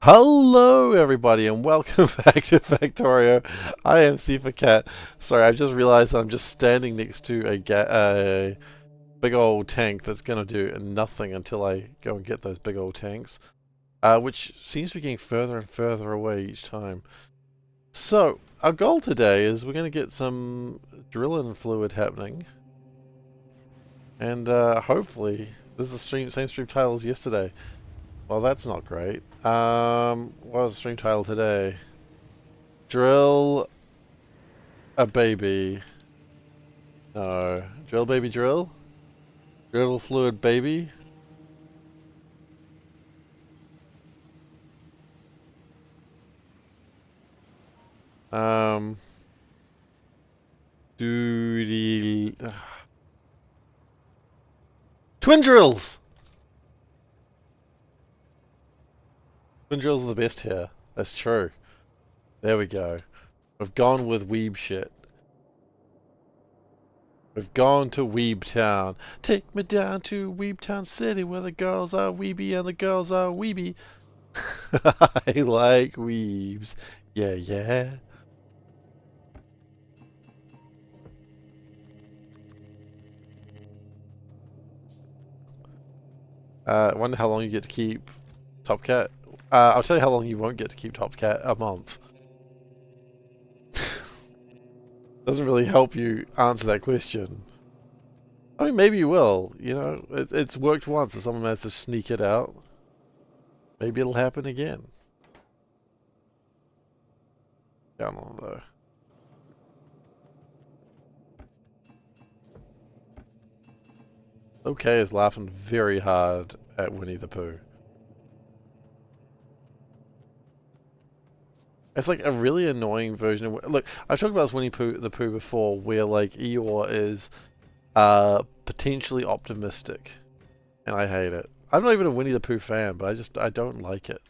Hello, everybody, and welcome back to Factorio. I am SeiferKatt. Sorry, I've just realized I'm just standing next to a big old tank that's going to do nothing until I go and get those big old tanks, which seems to be getting further and further away each time. So, our goal today is we're going to get some drilling fluid happening, and hopefully, this is the same stream title as yesterday. Well, that's not great. What was the stream title today? Drill a baby. No. Drill baby drill? Drill fluid baby? Um. Duty. Twin drills! Twin drills are the best here. That's true. There we go. We've gone with weeb shit. We've gone to Weeb Town. Take me down to Weeb Town City where the girls are weeby and the girls are weeby. I like weebs. Yeah, yeah. I wonder how long you get to keep Top Cat. I'll tell you how long you won't get to keep Top Cat. A month. Doesn't really help you answer that question. I mean, maybe you will. You know, it's worked once and someone managed to sneak it out. Maybe it'll happen again. Come on, though. Okay is laughing very hard at Winnie the Pooh. It's like a really annoying version of... Look, I've talked about this the Pooh before, where like Eeyore is potentially optimistic. And I hate it. I'm not even a Winnie the Pooh fan, but I don't like it.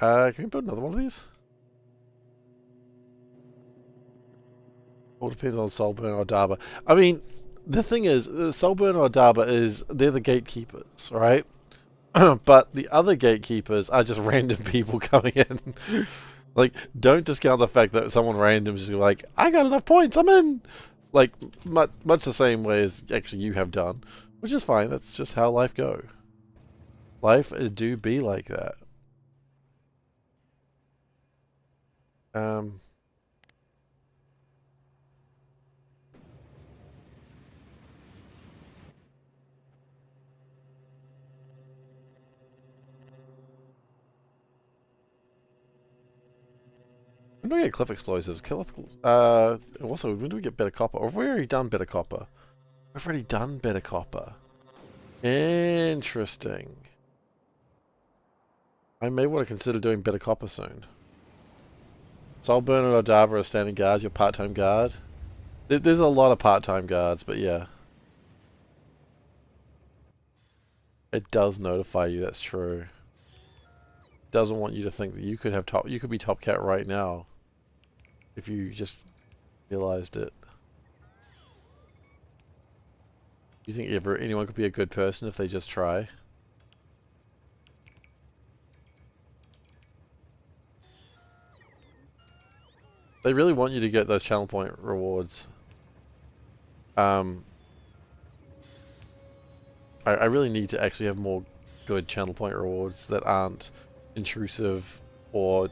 Can we build another one of these? All depends on Saltburn or Daba. I mean, the thing is, Saltburn or Daba they're the gatekeepers, right? But the other gatekeepers are just random people coming in. Like, don't discount the fact that someone random is just like, I got enough points, I'm in! Like, much the same way as actually you have done. Which is fine, that's just how life go. Life do be like that. Um, when do we get cliff explosives? Also, when do we get better copper? Or have we already done better copper? We've already done better copper. Interesting. I may want to consider doing better copper soon. Saltburn and Odava are standing guards, your part-time guard. There's a lot of part-time guards, but yeah. It does notify you, that's true. It doesn't want you to think that you could be Top Cat right now. If you just realized it. Do you think anyone could be a good person if they just try? They really want you to get those channel point rewards. I really need to actually have more good channel point rewards that aren't intrusive or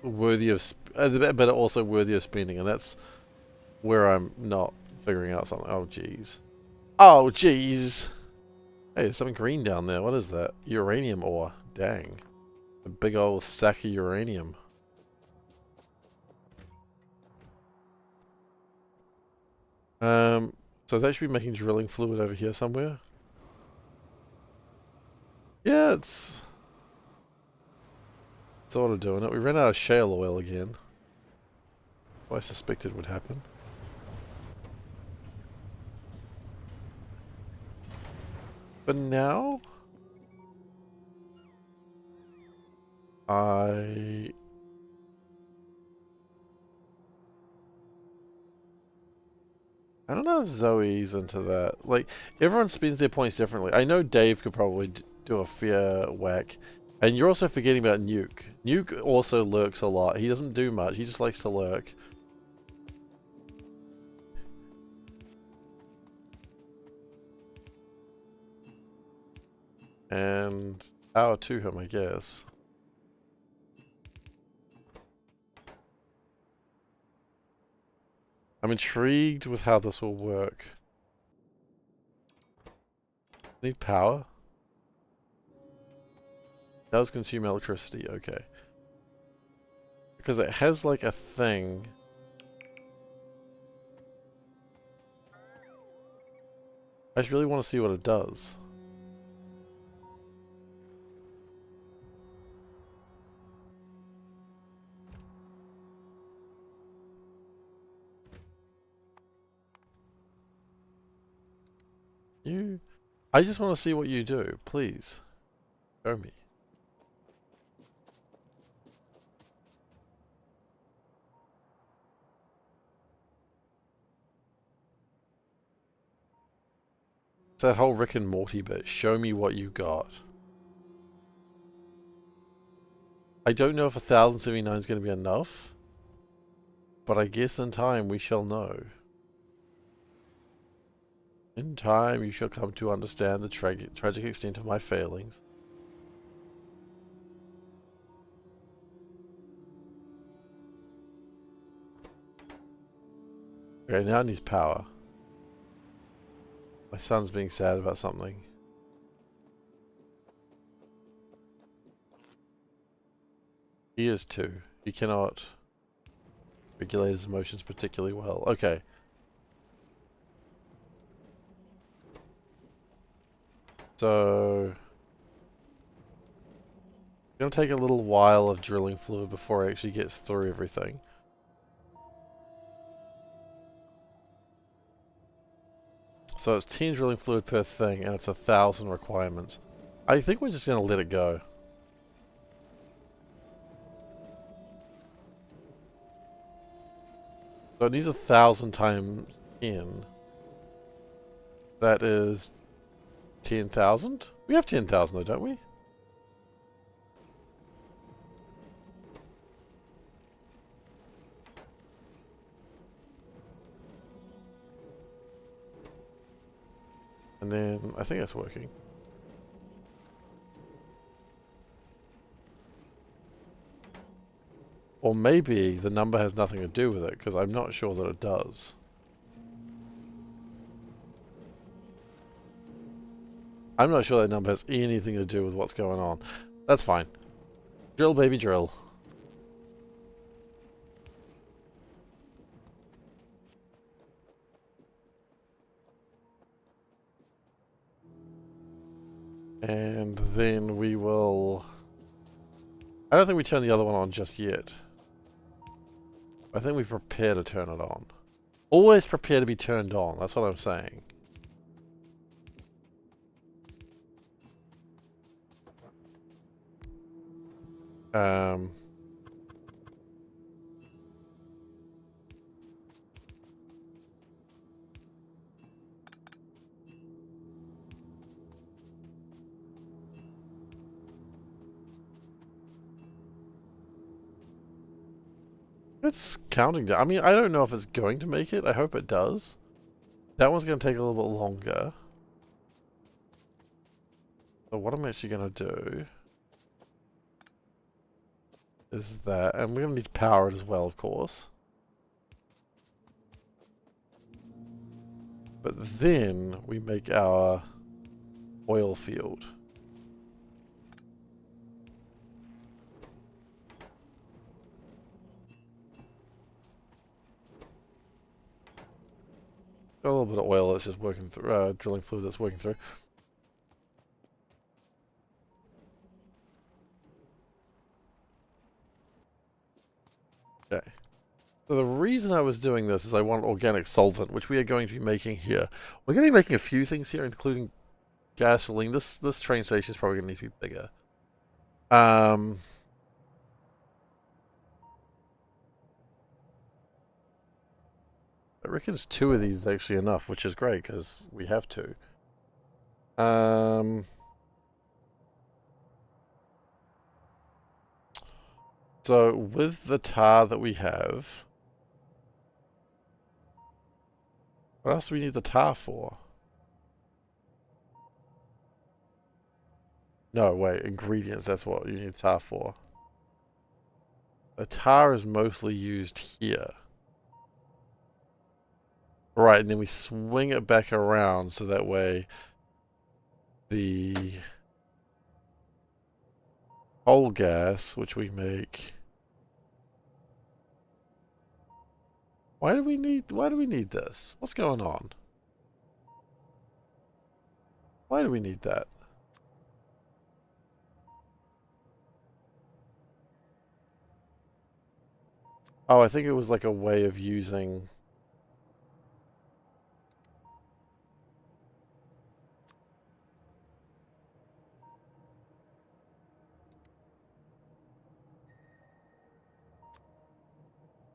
worthy of, but also worthy of spending, and that's where I'm not figuring out something. Oh, jeez. Oh, jeez. Hey, there's something green down there. What is that? Uranium ore. Dang. A big old sack of uranium. So they should be making drilling fluid over here somewhere. Yeah, it's sort of doing it. We ran out of shale oil again. What I suspected would happen. But now I don't know if Zoe's into that. Like, everyone spends their points differently. I know Dave could probably do a fear whack. And you're also forgetting about Nuke. Nuke also lurks a lot. He doesn't do much. He just likes to lurk. And power to him, I guess. I'm intrigued with how this will work. Need power? Does consume electricity, okay. Because it has like a thing. I just really want to see what it does. I just want to see what you do. Please. Show me. It's that whole Rick and Morty bit. Show me what you got. I don't know if 1079 is going to be enough. But I guess in time we shall know. In time you shall come to understand the tragic extent of my failings. Okay, now it needs power. My son's being sad about something. He is too. He cannot regulate his emotions particularly well. Okay. So it's gonna take a little while of drilling fluid before it actually gets through everything. So it's 10 drilling fluid per thing, and it's 1,000 requirements. I think we're just gonna let it go. So it needs 1,000 times 10. That is 10,000? We have 10,000 though, don't we? And then, I think that's working. Or maybe the number has nothing to do with it, because I'm not sure that it does. I'm not sure that number has anything to do with what's going on. That's fine. Drill, baby, drill. And then we will... I don't think we turn the other one on just yet. I think we prepare to turn it on. Always prepare to be turned on, that's what I'm saying. It's counting down. I mean, I don't know if it's going to make it. I hope it does. That one's going to take a little bit longer. So what I'm actually going to do is that, and we're going to need to power it as well, of course. But then we make our oil field. Got a little bit of oil that's just working through, drilling fluid that's working through. Okay. So the reason I was doing this is I want organic solvent, which we are going to be making here. We're going to be making a few things here, including gasoline. This train station is probably going to need to be bigger. I reckon 2 of these is actually enough, which is great because we have 2. So with the tar that we have, what else do we need the tar for? No, wait, ingredients, that's what you need tar for. The tar is mostly used here. Right, and then we swing it back around so that way the coal gas, which we make. Why do we need this? What's going on? Why do we need that? Oh, I think it was like a way of using.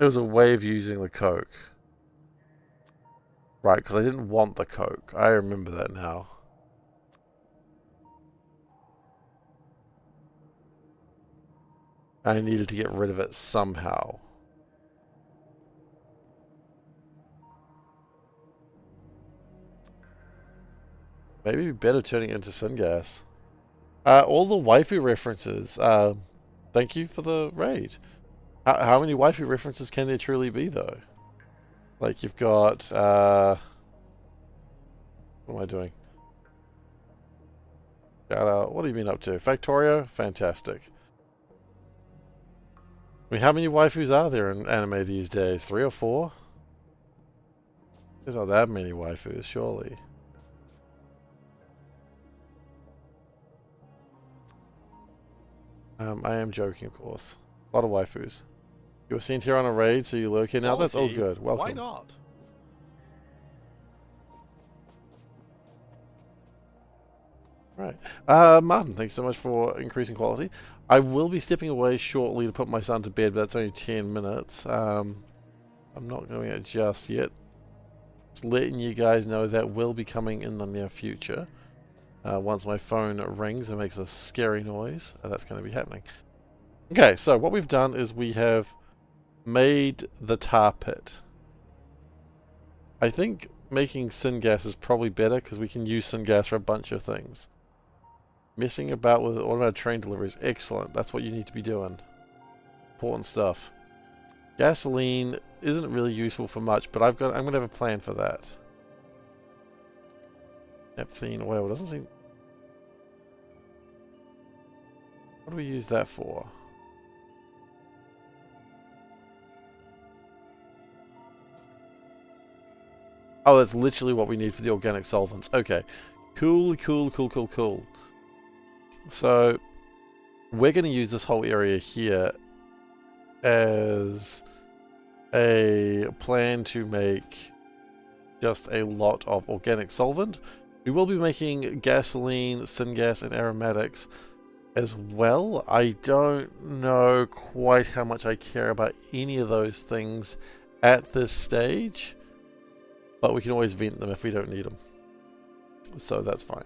It was a way of using the coke. Right, because I didn't want the coke. I remember that now. I needed to get rid of it somehow. Maybe it'd be better turning it into syngas. All the waifu references. Thank you for the raid. How many waifu references can there truly be, though? Like, you've got, what am I doing? Shout out. What have you been up to? Factorio? Fantastic. I mean, how many waifus are there in anime these days? 3 or 4? There's not that many waifus, surely. I am joking, of course. A lot of waifus. You were sent here on a raid, so you're lurking now. That's all good. Welcome. Why not? Right. Martin, thanks so much for increasing quality. I will be stepping away shortly to put my son to bed, but that's only 10 minutes. I'm not doing it just yet. Just letting you guys know that will be coming in the near future. Once my phone rings and makes a scary noise, that's going to be happening. Okay, so what we've done is we have made the tar pit. I think making syngas is probably better because we can use syngas for a bunch of things. Messing about with automated train deliveries, excellent. That's what you need to be doing. Important stuff. Gasoline isn't really useful for much, but I'm gonna have a plan for that. Naphthene oil doesn't seem. What do we use that for? Oh, that's literally what we need for the organic solvents. Okay. Cool. So, we're going to use this whole area here as a plan to make just a lot of organic solvent. We will be making gasoline, syngas, and aromatics as well. I don't know quite how much I care about any of those things at this stage, but we can always vent them if we don't need them. So that's fine.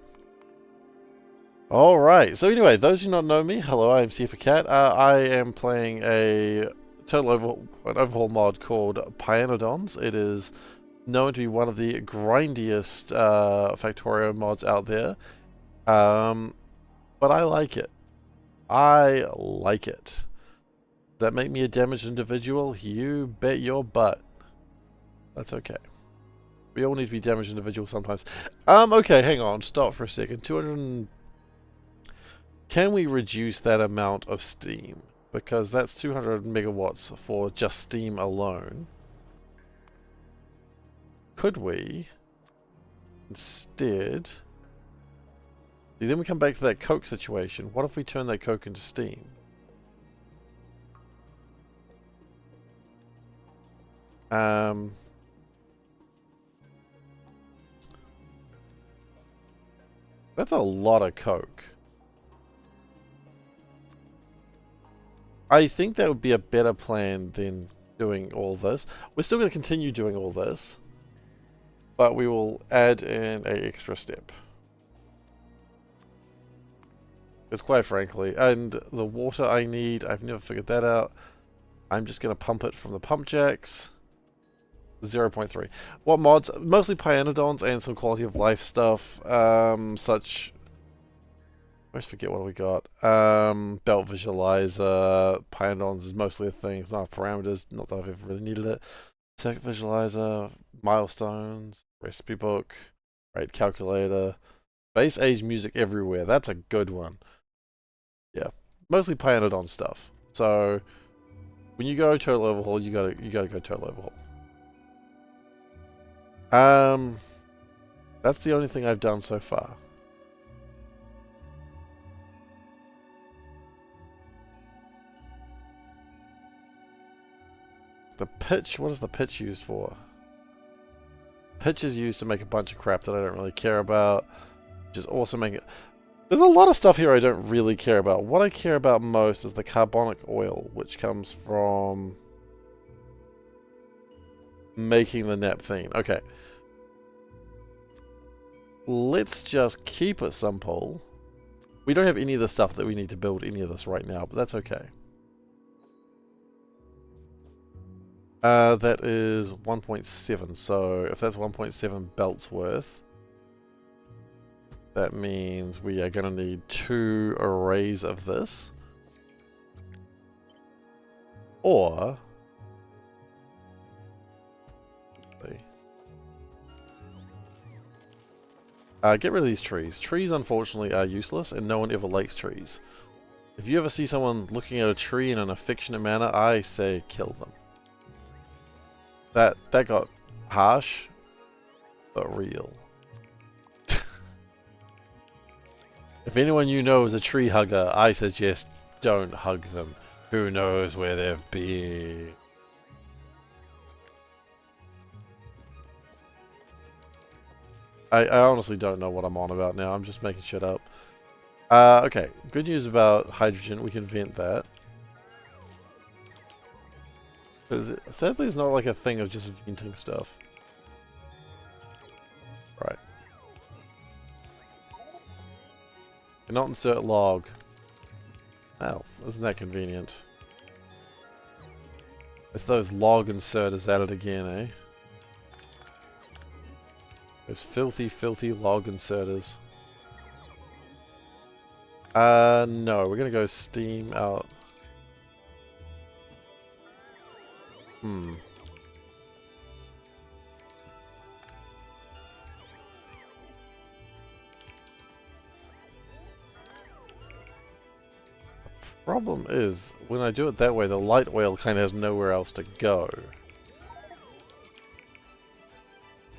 Alright, so anyway, those who do not know me, hello, I am SeiferKatt. I am playing a total overhaul mod called Pyanodons. It is known to be one of the grindiest Factorio mods out there. But I like it. I like it. Does that make me a damaged individual? You bet your butt. That's okay. We all need to be damaged individuals sometimes. Okay, hang on. Stop for a second. 200... Can we reduce that amount of steam? Because that's 200 megawatts for just steam alone. Could we instead... Then we come back to that coke situation. What if we turn that coke into steam? That's a lot of coke. I think that would be a better plan than doing all this. We're still going to continue doing all this, but we will add in an extra step. It's quite frankly. And the water I need, I've never figured that out. I'm just going to pump it from the pump jacks. 0.3. What mods? Mostly Pyanodons and some quality of life stuff. Such... I always forget what we got. Belt visualizer. Pyanodons is mostly a thing. It's not parameters. Not that I've ever really needed it. Circuit visualizer. Milestones. Recipe book. Rate calculator. Base age music everywhere. That's a good one. Yeah. Mostly Pyanodon stuff. So when you go total overhaul, you gotta go total overhaul. That's the only thing I've done so far. The pitch, what is the pitch used for? Pitch is used to make a bunch of crap that I don't really care about. Just also make it... There's a lot of stuff here I don't really care about. What I care about most is the carbonic oil, which comes from making the naphthene. Okay. Let's just keep it simple. We don't have any of the stuff that we need to build any of this right now, but that's okay. That is 1.7, so if that's 1.7 belts worth, that means we are going to need 2 arrays of this. Or... get rid of these trees. Trees, unfortunately, are useless, and no one ever likes trees. If you ever see someone looking at a tree in an affectionate manner, I say kill them. That got harsh, but real. If anyone you know is a tree hugger, I suggest don't hug them. Who knows where they've been? I honestly don't know what I'm on about now. I'm just making shit up. Okay, good news about hydrogen. We can vent that. Sadly, it's not like a thing of just venting stuff. Right. Cannot insert log. Well, isn't that convenient? It's those log inserters at it again, eh? Those filthy, filthy log inserters. No, we're gonna go steam out. Problem is, when I do it that way, the light oil kind of has nowhere else to go.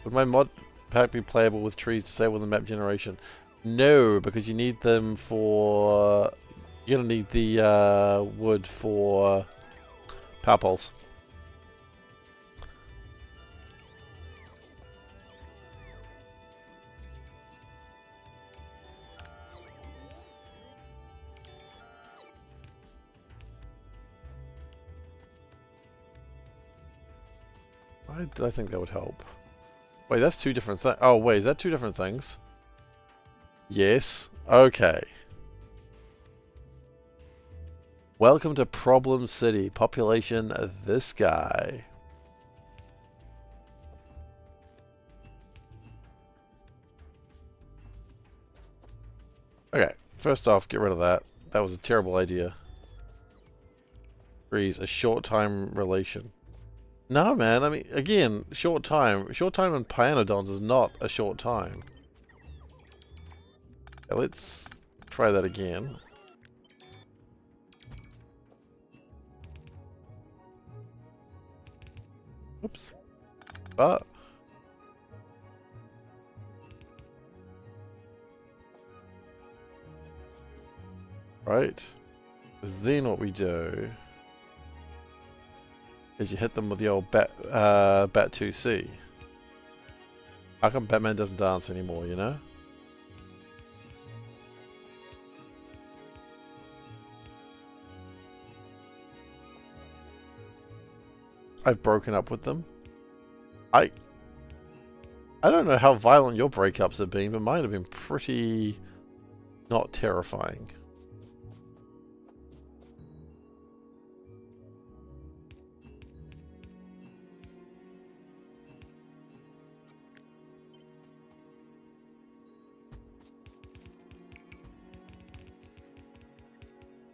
Would my mod pack be playable with trees disabled in the map generation? No, because you need them for... You're gonna need the wood for power poles. Why did I think that would help? Wait, that's 2 different things. Oh, wait, is that 2 different things? Yes. Okay. Welcome to Problem City. Population this guy. Okay, first off, get rid of that. That was a terrible idea. Trees, a short time relation. No, man, I mean, again, short time. Short time in Pyanodons is not a short time. Okay, let's try that again. Oops. But... Right. Because then what we do... is you hit them with the old Bat 2C. How come Batman doesn't dance anymore, you know? I've broken up with them. I don't know how violent your breakups have been, but mine have been pretty not terrifying.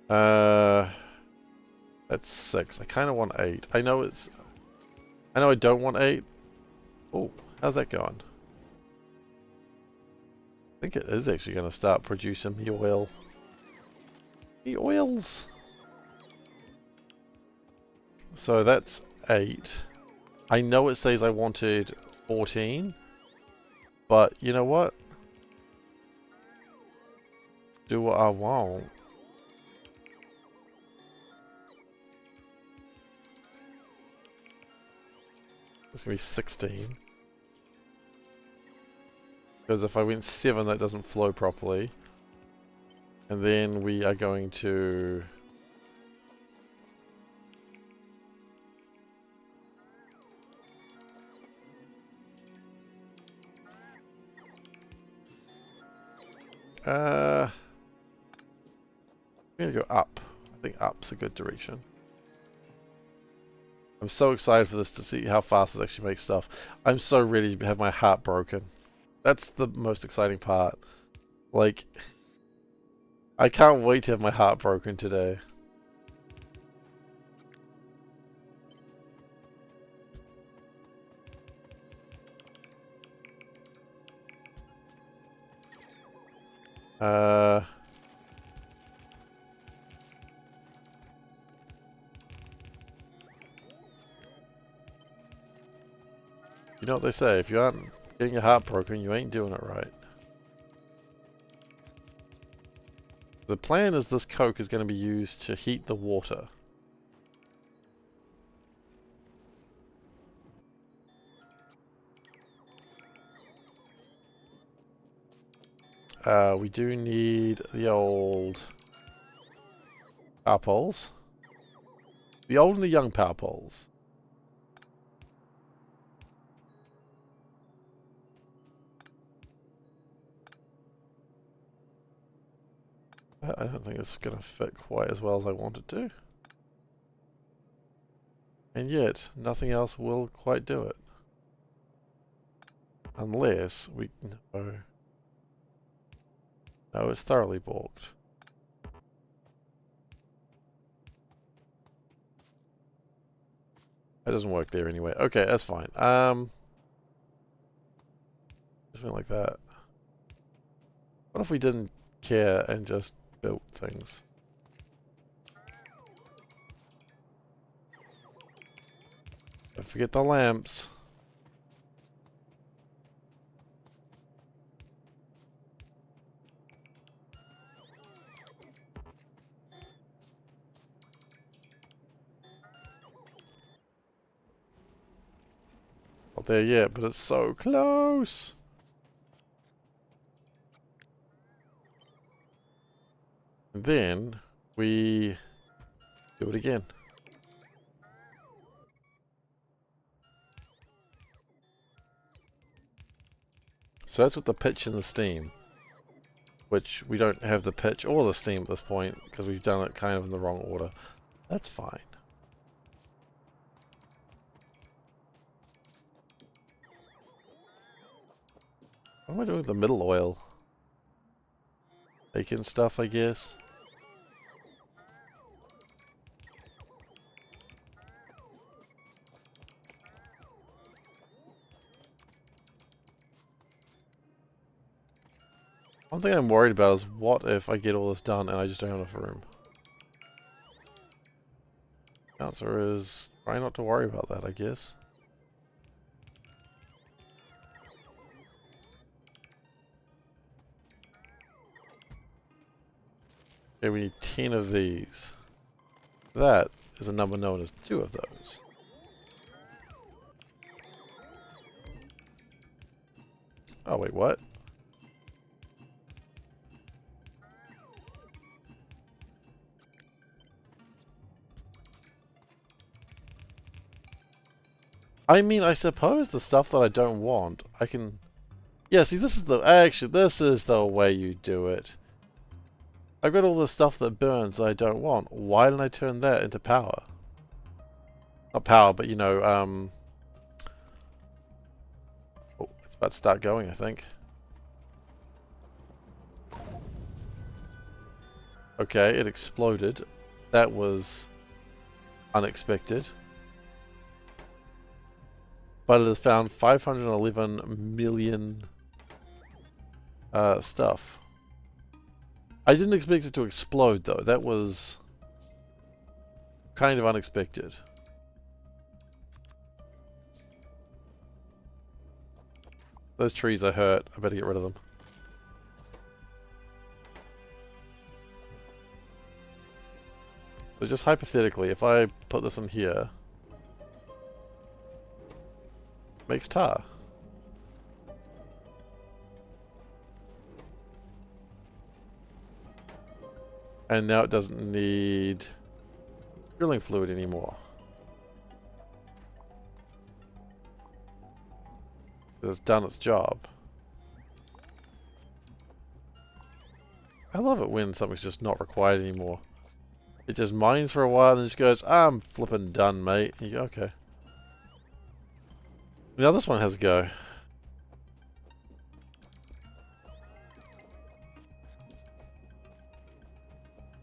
That's 6. I kind of want 8. I know I don't want 8. Oh, how's that going? I think it is actually going to start producing the oil. The oils! So that's 8. I know it says I wanted 14. But, you know what? Do what I want. It's going to be 16. Because if I went 7, that doesn't flow properly. And then we are going to... I'm going to go up. I think up's a good direction. I'm so excited for this to see how fast it actually makes stuff. I'm so ready to have my heart broken. That's the most exciting part. Like, I can't wait to have my heart broken today. You know what they say, if you aren't getting your heart broken, you ain't doing it right. The plan is this coke is going to be used to heat the water. We do need the old power poles. The old and the young power poles. I don't think it's going to fit quite as well as I want it to. And yet, nothing else will quite do it. Unless we... No. No, it's thoroughly balked. That doesn't work there anyway. Okay, that's fine. Just went like that. What if we didn't care and just built things? Don't forget the lamps. Not there yet, but it's so close. And then we do it again. So that's with the pitch and the steam. Which we don't have the pitch or the steam at this point because we've done it kind of in the wrong order. That's fine. What am I doing with the middle oil? Bacon stuff, I guess. One thing I'm worried about is what if I get all this done and I just don't have enough room? The answer is try not to worry about that, I guess. Okay, we need 10 of these. That is a number known as 2 of those. Oh, wait, what? I mean, I suppose the stuff that I don't want, I can... Yeah, see, this is the... Actually, this is the way you do it. I've got all the stuff that burns that I don't want. Why didn't I turn that into power? Not power, but, you know, Oh, it's about to start going, I think. Okay, it exploded. That was unexpected. But it has found 511 million stuff. I didn't expect it to explode though. That was kind of unexpected. Those trees are hurt. I better get rid of them. So just hypothetically, if I put this in here, makes tar. And now it doesn't need drilling fluid anymore. It's done its job. I love it when something's just not required anymore. It just mines for a while and just goes, I'm flipping done, mate. And you go, okay. Now this one has a go.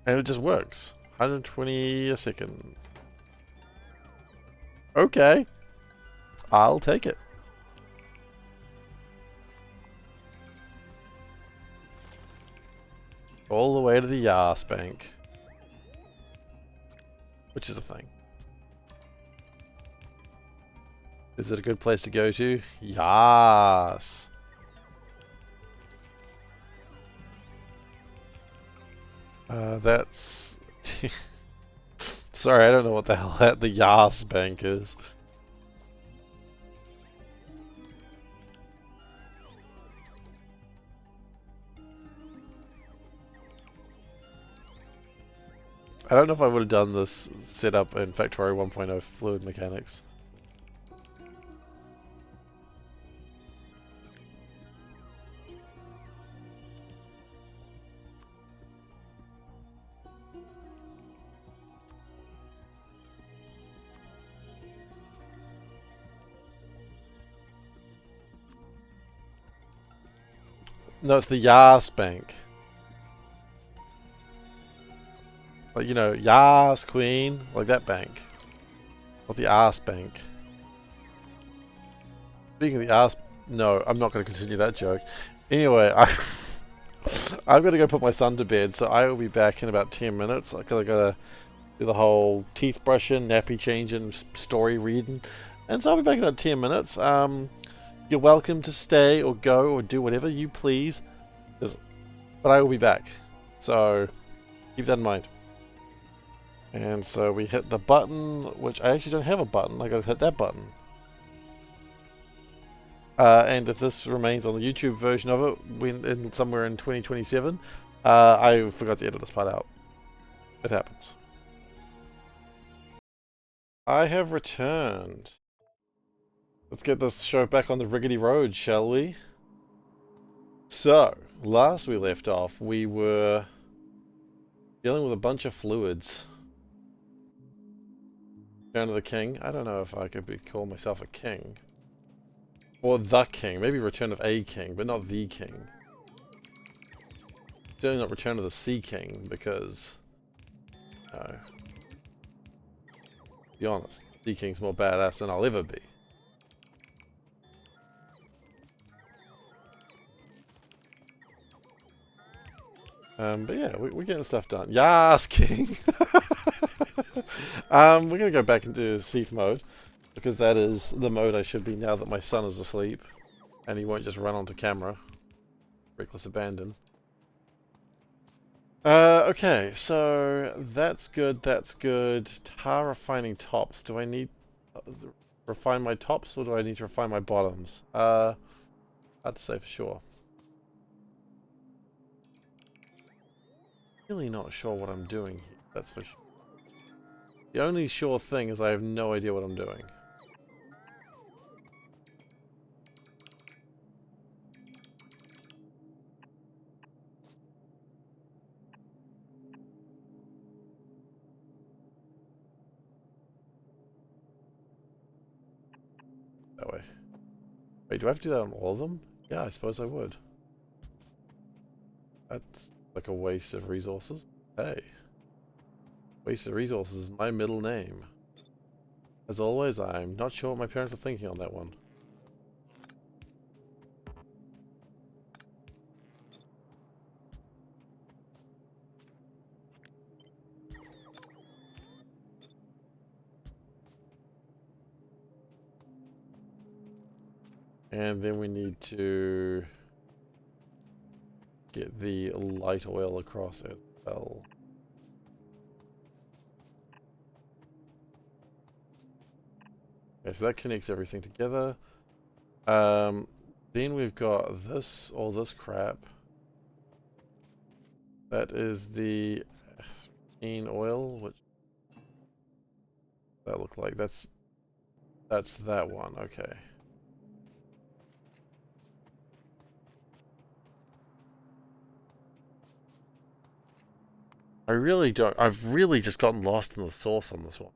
And it just works. 120 a second. Okay. I'll take it. All the way to the Yas Bank. Which is a thing. Is it a good place to go to? Yas. That's... Sorry, I don't know what the hell the Yas Bank is. I don't know if I would have done this setup in Factorio 1.0 fluid mechanics. No, it's the Yas Bank. Like, you know, Yas Queen, like that bank. Not the Arse Bank. Speaking of the Arse... No, I'm not going to continue that joke. Anyway, I'm going to go put my son to bed, so I will be back in about 10 minutes. Because I got to do the whole teeth brushing, nappy changing, story reading. And so I'll be back in about 10 minutes. You're welcome to stay or go or do whatever you please. But I will be back. So, keep that in mind. And so we hit the button, which I actually don't have a button. I gotta hit that button. And if this remains on the YouTube version of it, somewhere in 2027, I forgot to edit this part out. It happens. I have returned. Let's get this show back on the rickety road, shall we? So, last we left off, we were dealing with a bunch of fluids. Return of the King. I don't know if I could call myself a king. Or the king. Maybe Return of a King, but not the king. Certainly not Return of the Sea King, because... No. To be honest, Sea King's more badass than I'll ever be. But yeah, we're getting stuff done. Yas, King! We're going to go back into Siege mode, because that is the mode I should be now that my son is asleep, and he won't just run onto camera. Reckless abandon. Okay, so that's good, that's good. Tar refining tops. Do I need refine my tops, or do I need to refine my bottoms? Hard to say for sure. Really not sure what I'm doing here, that's for sure. The only sure thing is I have no idea what I'm doing. That way. Wait, do I have to do that on all of them? Yeah, I suppose I would. That's like a waste of resources. Hey. Wasted resources is my middle name. As always, I'm not sure what my parents are thinking on that one. And then we need to get the light oil across as well. Okay, so that connects everything together. Then we've got this, all this crap. That is the green oil, which that look like. That's that one. Okay. I really don't. I've really just gotten lost in the source on this one.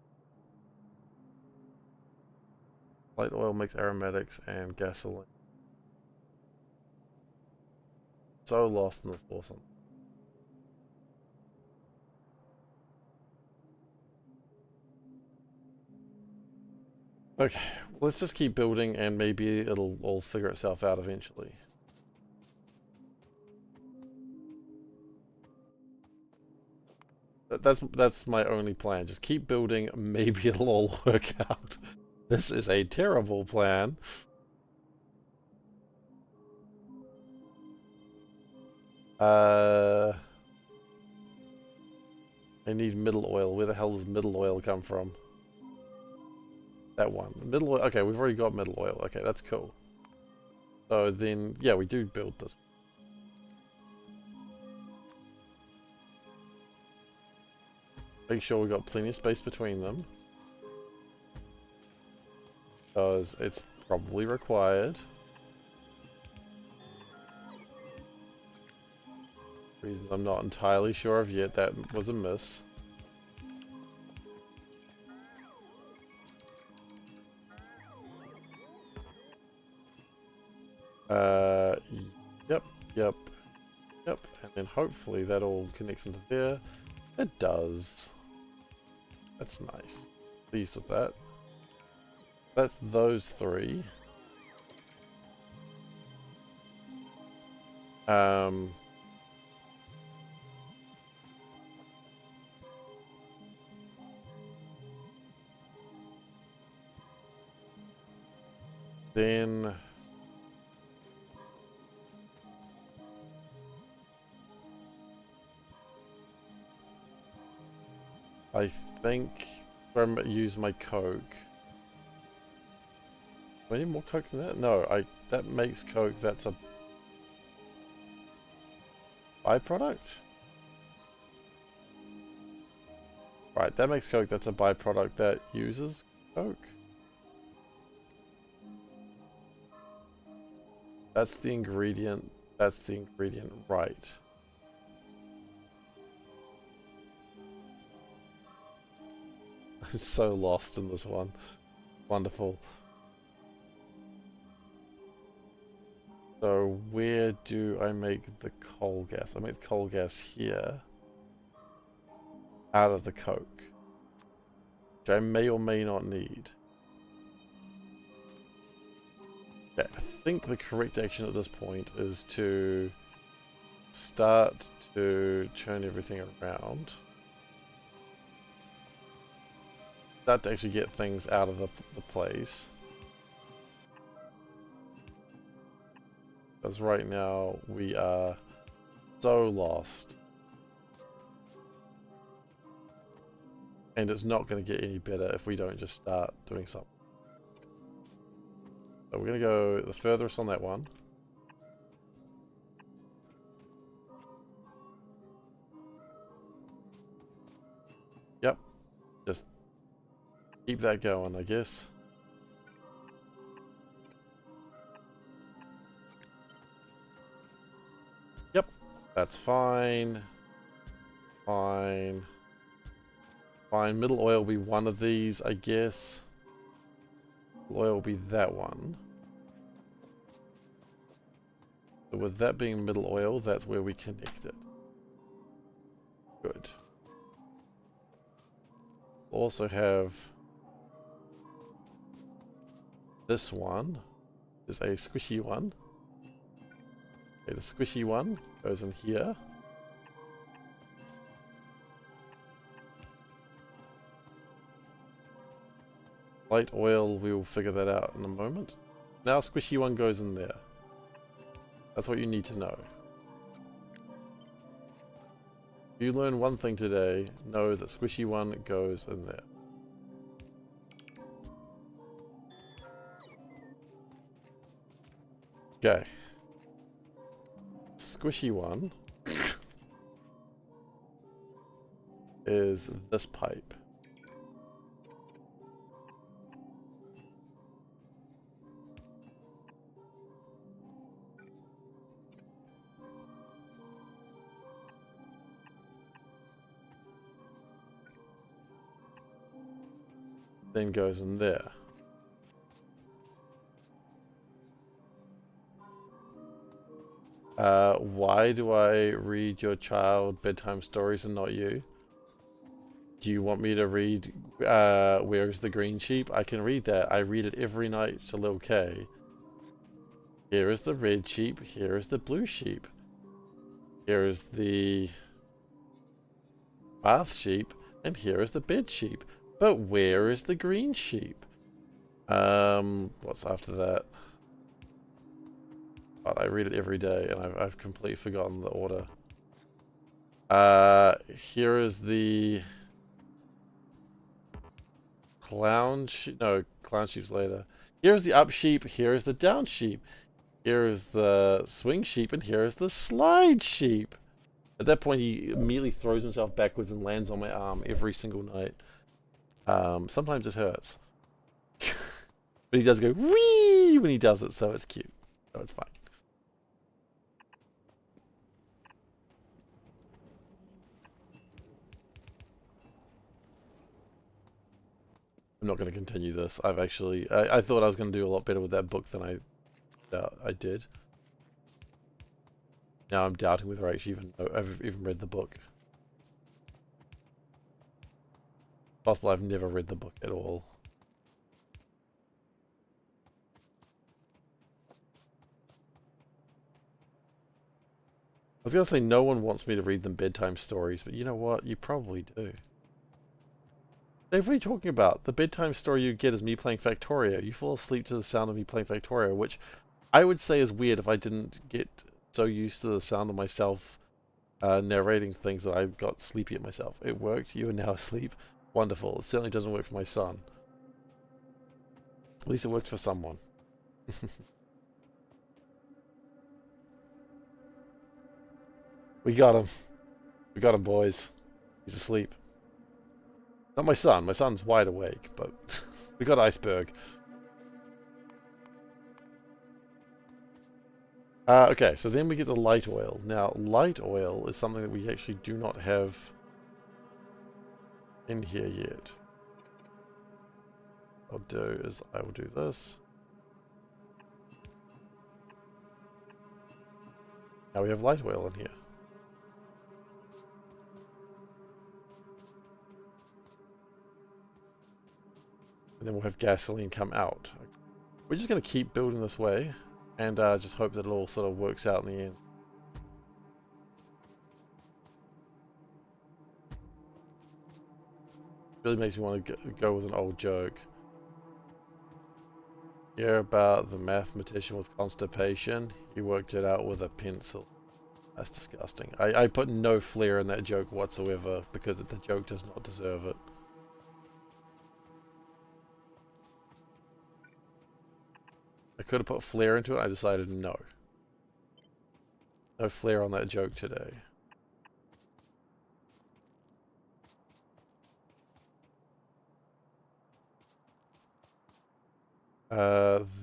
Light oil makes aromatics and gasoline. So lost in the source on. Okay, let's just keep building and maybe it'll all figure itself out eventually. That's my only plan. Just keep building, maybe it'll all work out. This is a terrible plan. I need middle oil. Where the hell does middle oil come from? That one. Middle oil. Okay, we've already got middle oil. Okay, that's cool. So then, yeah, we do build this. Make sure we've got plenty of space between them. Because it's probably required. Reasons I'm not entirely sure of yet. That was a miss. Yep. And then hopefully that all connects into there. It does. That's nice. Pleased with that. That's those three. Then I think I use my coke. Do I need more coke than that? No, that makes coke. That's a byproduct. Right, that makes coke. That's a byproduct that uses coke. That's the ingredient. That's the ingredient, right? I'm so lost in this one. Wonderful. So where do I make the coal gas? I make the coal gas here. Out of the coke. Which I may or may not need. Okay, I think the correct action at this point is to start to turn everything around. Start to actually get things out of the place. Because right now we are so lost. And it's not going to get any better if we don't just start doing something. So we're going to go the furthest on that one. Yep. Just keep that going, I guess. Yep. That's fine. Fine. Middle oil will be one of these, I guess. Middle oil will be that one. So with that being middle oil, that's where we connect it. Good. Also have this one is a squishy one. Okay, the squishy one goes in here. Light oil, we will figure that out in a moment. Now squishy one goes in there. That's what you need to know. If you learn one thing today, know that squishy one goes in there. Okay. Squishy one is this pipe. Then goes in there. Why do I read your child bedtime stories and not you? Do you want me to read Where's the Green Sheep? I can read that. I read it every night to little K. Here is the red sheep. Here is the blue sheep. Here is the bath sheep. And here is the bed sheep. But where is the green sheep? What's after that? God, I read it every day and I've completely forgotten the order. Here is the clown sheep. No, clown sheep's later. Here is the up sheep. Here is the down sheep. Here is the swing sheep, and here is the slide sheep. At that point, he immediately throws himself backwards and lands on my arm every single night. Sometimes it hurts. But he does go wee when he does it, so it's cute. So it's fine. I'm not going to continue this. I've actually... I thought I was going to do a lot better with that book than I did. Now I'm doubting whether I actually I've even read the book. Possible I've never read the book at all. I was going to say no one wants me to read them bedtime stories, but you know what? You probably do. Dave, what are you talking about? The bedtime story you get is me playing Factorio. You fall asleep to the sound of me playing Factorio, which I would say is weird if I didn't get so used to the sound of myself narrating things that I got sleepy at myself. It worked. You are now asleep. Wonderful. It certainly doesn't work for my son. At least it worked for someone. We got him. We got him, boys. He's asleep. Not my son. My son's wide awake, but we got Iceberg. Okay, so then we get the light oil. Now, light oil is something that we actually do not have in here yet. What I'll do is I will do this. Now we have light oil in here. And then we'll have gasoline come out. We're just going to keep building this way and just hope that it all sort of works out in the end. Really makes me want to go with an old joke. Hear about the mathematician with constipation? He worked it out with a pencil. That's disgusting. I put no flair in that joke whatsoever because the joke does not deserve it. I could have put flair into it. I decided no. No flair on that joke today.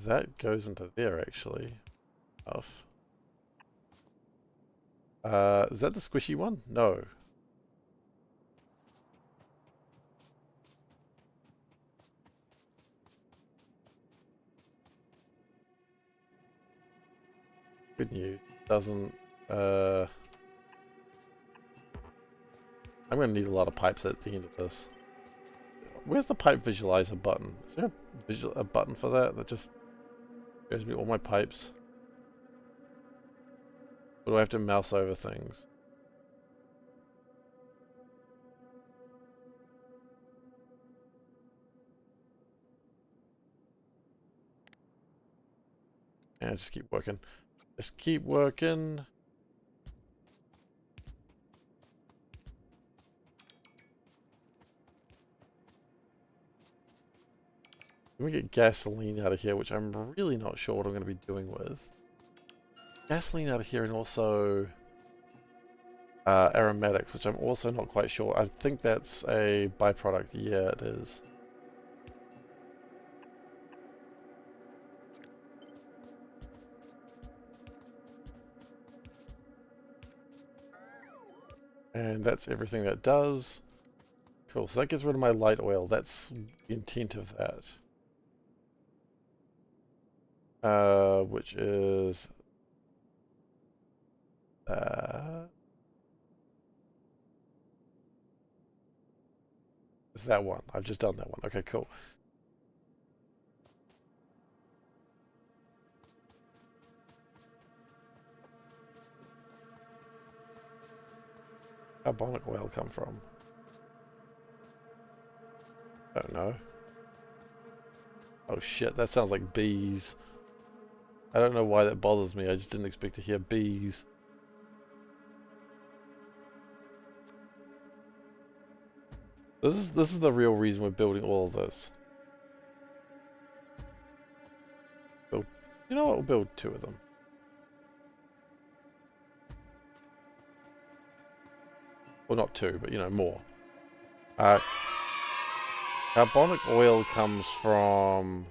That goes into there actually. Off. Is that the squishy one? No. Good news. Doesn't, I'm going to need a lot of pipes at the end of this. Where's the pipe visualizer button? Is there a button for that that just shows me all my pipes? Or do I have to mouse over things? Yeah, just keep working. Just keep working. Let me get gasoline out of here, which I'm really not sure what I'm going to be doing with. Gasoline out of here, and also aromatics, which I'm also not quite sure. I think that's a byproduct. Yeah, it is. And that's everything that does. Cool, so that gets rid of my light oil. That's the intent of that. Which is... it's that one. I've just done that one. Okay, cool. Carbonic oil come from? I don't know. Oh shit, that sounds like bees. I don't know why that bothers me. I just didn't expect to hear bees. This is the real reason we're building all of this. Build, you know what? We'll build 2 of them. Well, not 2, but you know, more. Carbonic oil comes from...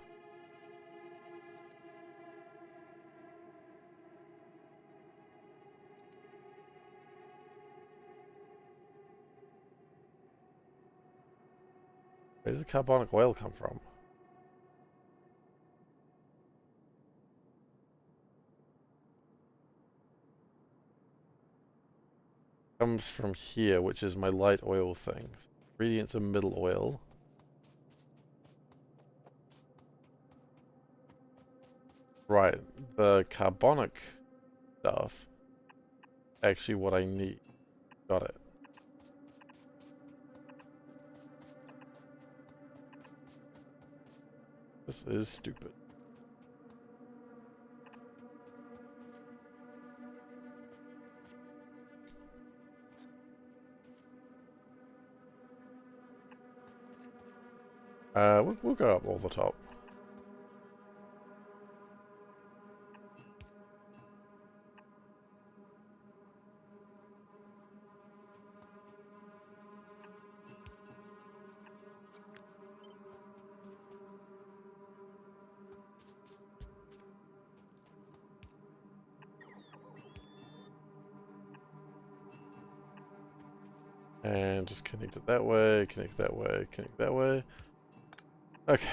where does the carbonic oil come from? Comes from here, which is my light oil thing. Ingredients are middle oil. Right, the carbonic stuff, actually what I need. Got it. This is stupid. We'll go up all the top. And just connect it that way, connect that way, connect that way. Okay.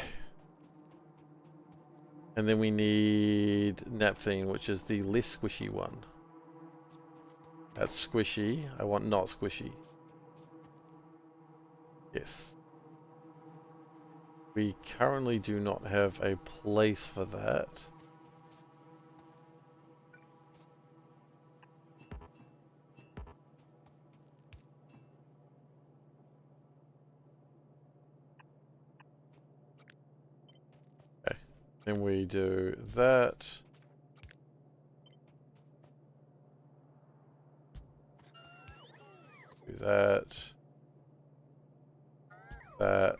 And then we need naphthalene, which is the less squishy one. That's squishy. I want not squishy. Yes. We currently do not have a place for that. Okay. Then we do that. Do that. That.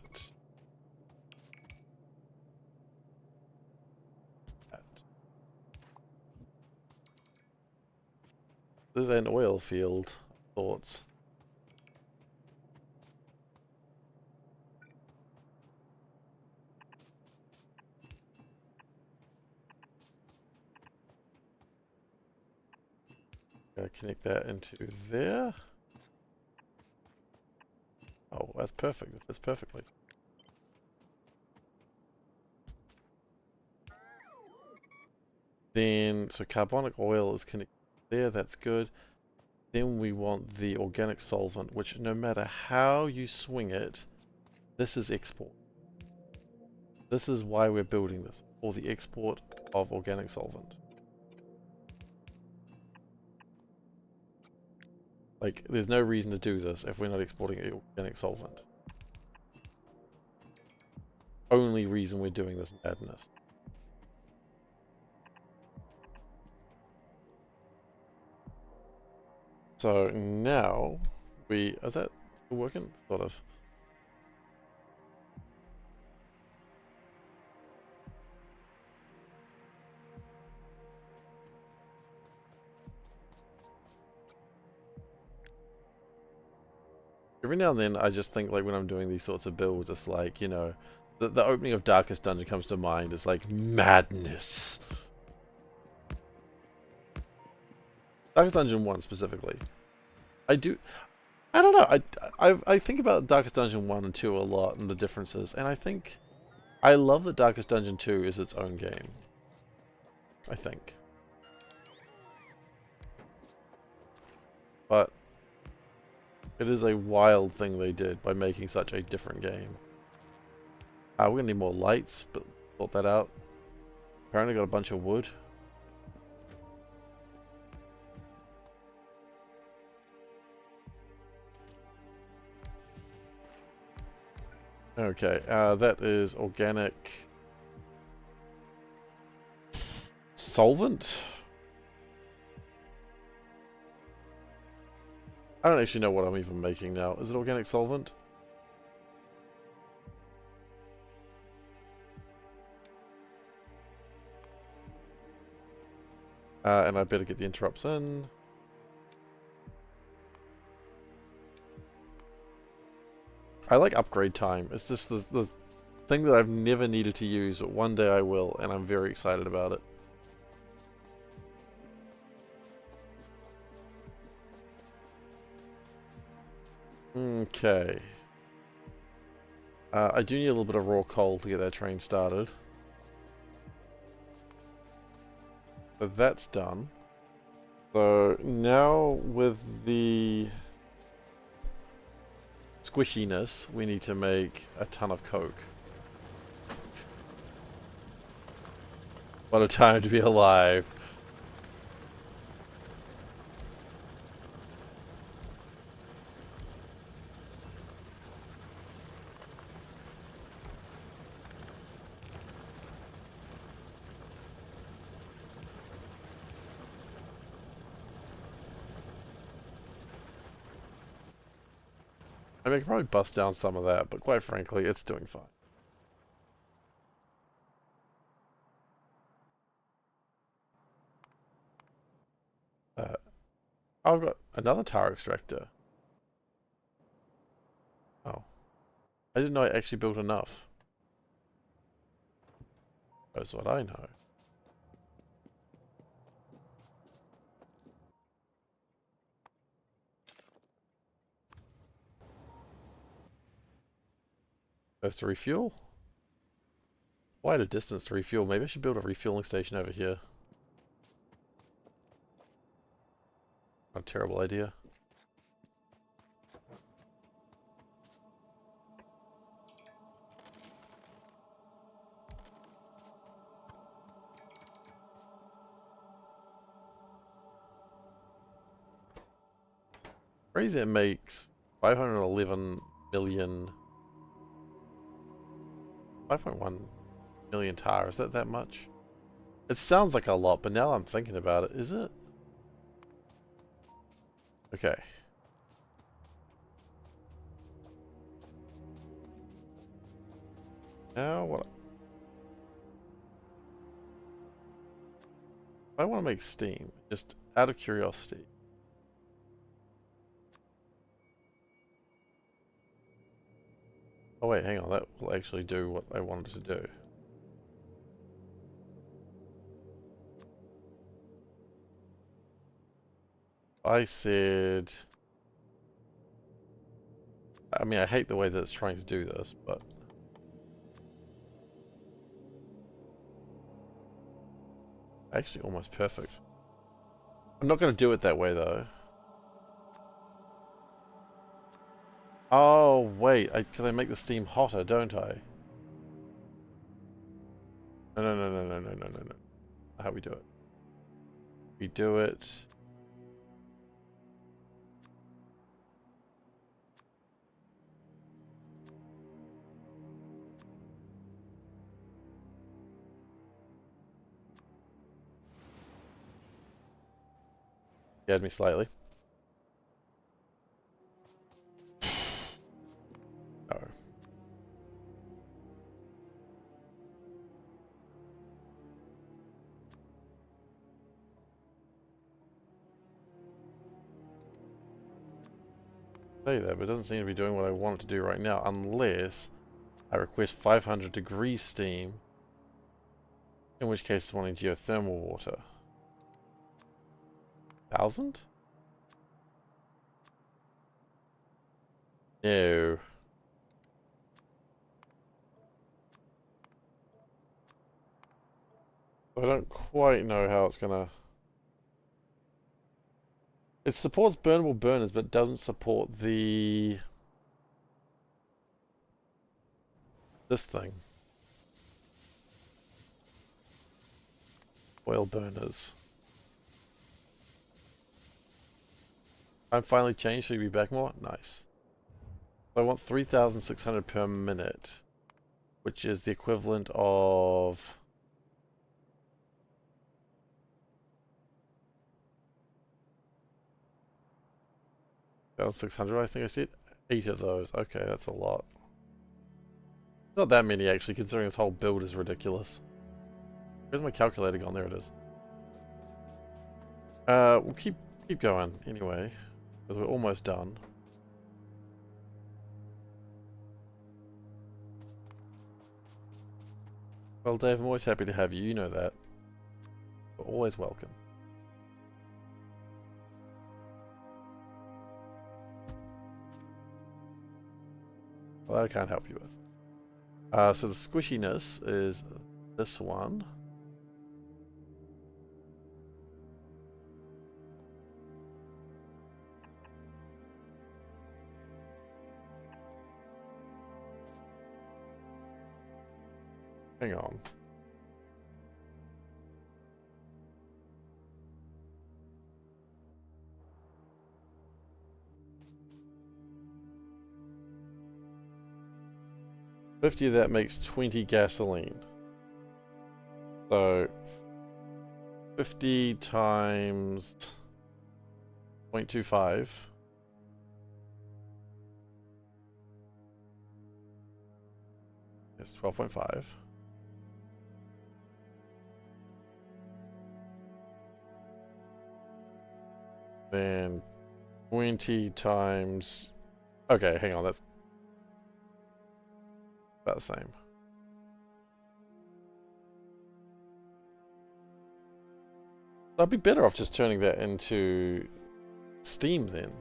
This is an oil field. Thoughts. Gotta connect that into there. Oh, that's perfect. It fits perfectly. Then, so carbonic oil is connected there. That's good. Then we want the organic solvent, which no matter how you swing it, this is export. This is why we're building this, for the export of organic solvent. Like, there's no reason to do this if we're not exporting organic solvent. Only reason we're doing this madness. So now is that still working? Sort of. Every now and then I just think, like, when I'm doing these sorts of builds, it's like, you know, the opening of Darkest Dungeon comes to mind. It's like madness. Darkest Dungeon 1 specifically. I don't know. I think about Darkest Dungeon 1 and 2 a lot and the differences, and I think I love that Darkest Dungeon 2 is its own game. I think. But it is a wild thing they did by making such a different game. We're gonna need more lights, but sort that out. Apparently got a bunch of wood. Okay, that is organic solvent. I don't actually know what I'm even making now. Is it organic solvent? And I better get the interrupts in. I like upgrade time. It's just the thing that I've never needed to use, but one day I will, and I'm very excited about it. Okay. I do need a little bit of raw coal to get that train started. So that's done. So now with the squishiness, we need to make a ton of coke. What a time to be alive. I mean, I could probably bust down some of that, but quite frankly, it's doing fine. I've got another tar extractor. Oh. I didn't know I actually built enough. That's what I know. Goes to refuel? Quite a distance to refuel. Maybe I should build a refueling station over here. Not a terrible idea. Crazy it makes 511 million... 5.1 million tar. Is that much? It sounds like a lot, but now I'm thinking about it, is it? Okay. Now what? I want to make steam, just out of curiosity. Oh wait, hang on, that will actually do what I wanted to do. I said... I mean, I hate the way that it's trying to do this, but... Actually, almost perfect. I'm not going to do it that way, though. Oh, wait, because I make the steam hotter, don't I? No, no, no, no, no, no, no, no, no. How we do it? We do it. Scared me slightly. No. Say that, but it doesn't seem to be doing what I want it to do right now, unless I request 500 degrees steam, in which case it's wanting geothermal water. 1,000? No. I don't quite know how it's gonna... It supports burnable burners, but doesn't support the... this thing. Oil burners. I'm finally changed, so you'll be back more? Nice. I want 3,600 per minute, which is the equivalent of... 1,600, I think I said. 8 of those. Okay, that's a lot. Not that many, actually, considering this whole build is ridiculous. Where's my calculator gone? There it is. We'll keep going, anyway, because we're almost done. Well, Dave, I'm always happy to have you. You know that. You're always welcome. Well, that I can't help you with. So the squishiness is this one. Hang on. $50 of that makes 20 gasoline. So 50 times 0.25. It's 12.5. Then 20 times... Okay, hang on, that's about the same. I'd be better off just turning that into steam then.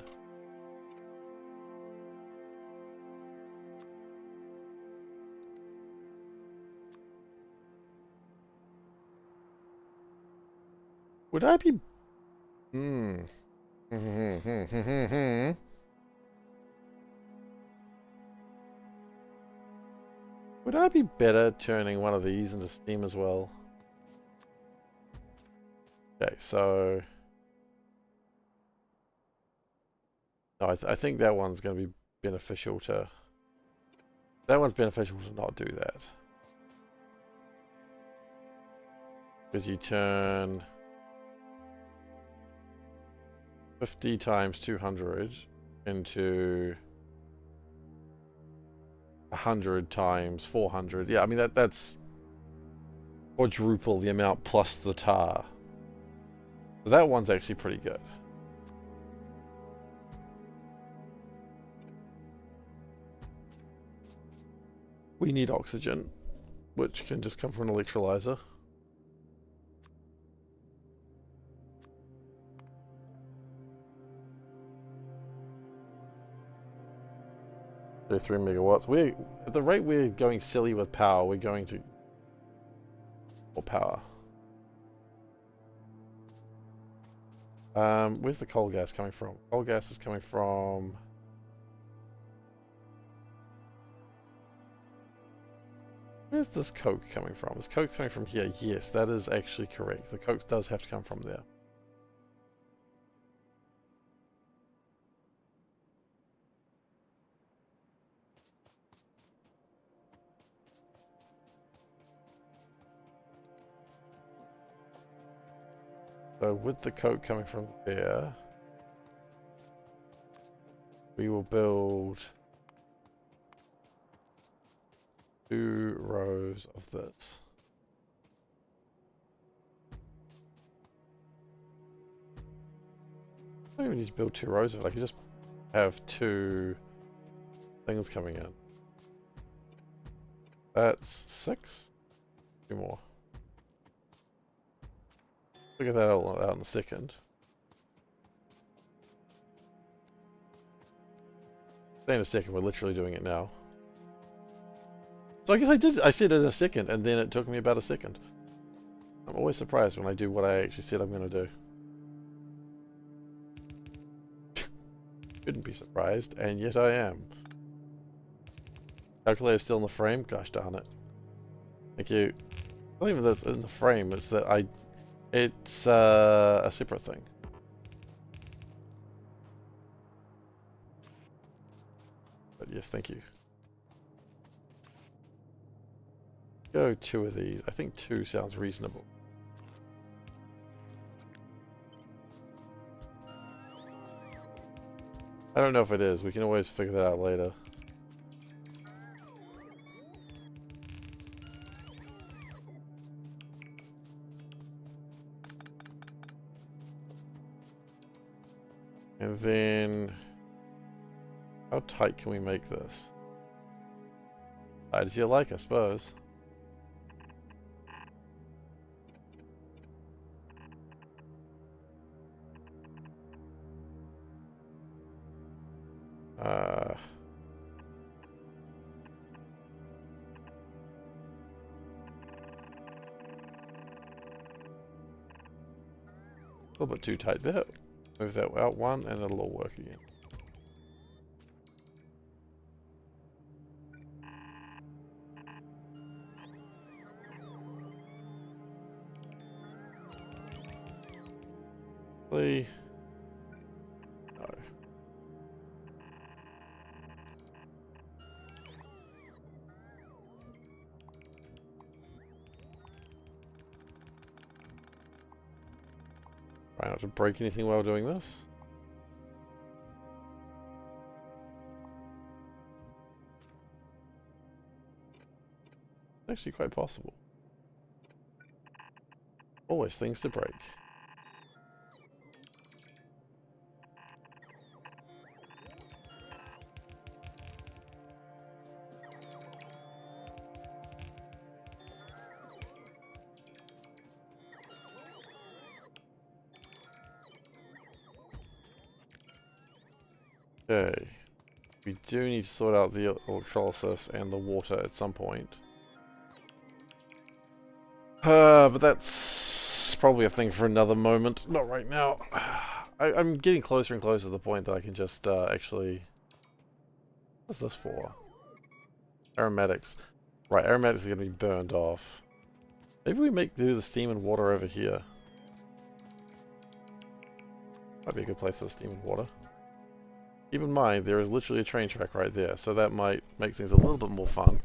Would I be... Would I be better turning one of these into steam as well? Okay, so... No, I think that one's going to be beneficial to... That one's beneficial to not do that. Because you turn 50 times 200 into 100 times 400. Yeah, I mean that's quadruple the amount plus the tar. So that one's actually pretty good. We need oxygen, which can just come from an electrolyzer. Do 3 megawatts. We, at the rate we're going silly with power, we're going to more power. Where's the coal gas coming from? Coal gas is coming from Where's this coke coming from? Is coke coming from here? Yes, that is actually correct. The coke does have to come from there. So with the coke coming from there, we will build 2 rows of this. I don't even need to build 2 rows of it. I can just have 2 things coming in. That's 6. 2 more. Figure that all out in a second. Say in a second, we're literally doing it now. So I guess I said it in a second, and then it took me about a second. I'm always surprised when I do what I actually said I'm going to do. Shouldn't be surprised, and yet I am. Calculator's still in the frame? Gosh darn it. Thank you. It's not even that it's in the frame, it's that it's a separate thing. But yes, thank you. Go 2 of these. I think 2 sounds reasonable. I don't know if it is. We can always figure that out later. And then, how tight can we make this? Tight as you like, I suppose. A little bit too tight there. Move that out 1 and it'll all work again. No. Try not to break anything while doing this. It's actually quite possible. Always things to break. Okay. We do need to sort out the electrolysis and the water at some point. But that's probably a thing for another moment. Not right now. I'm getting closer and closer to the point that I can just actually... What's this for? Aromatics. Right, aromatics are going to be burned off. Maybe we do the steam and water over here. Might be a good place for steam and water. Keep in mind, there is literally a train track right there, so that might make things a little bit more fun.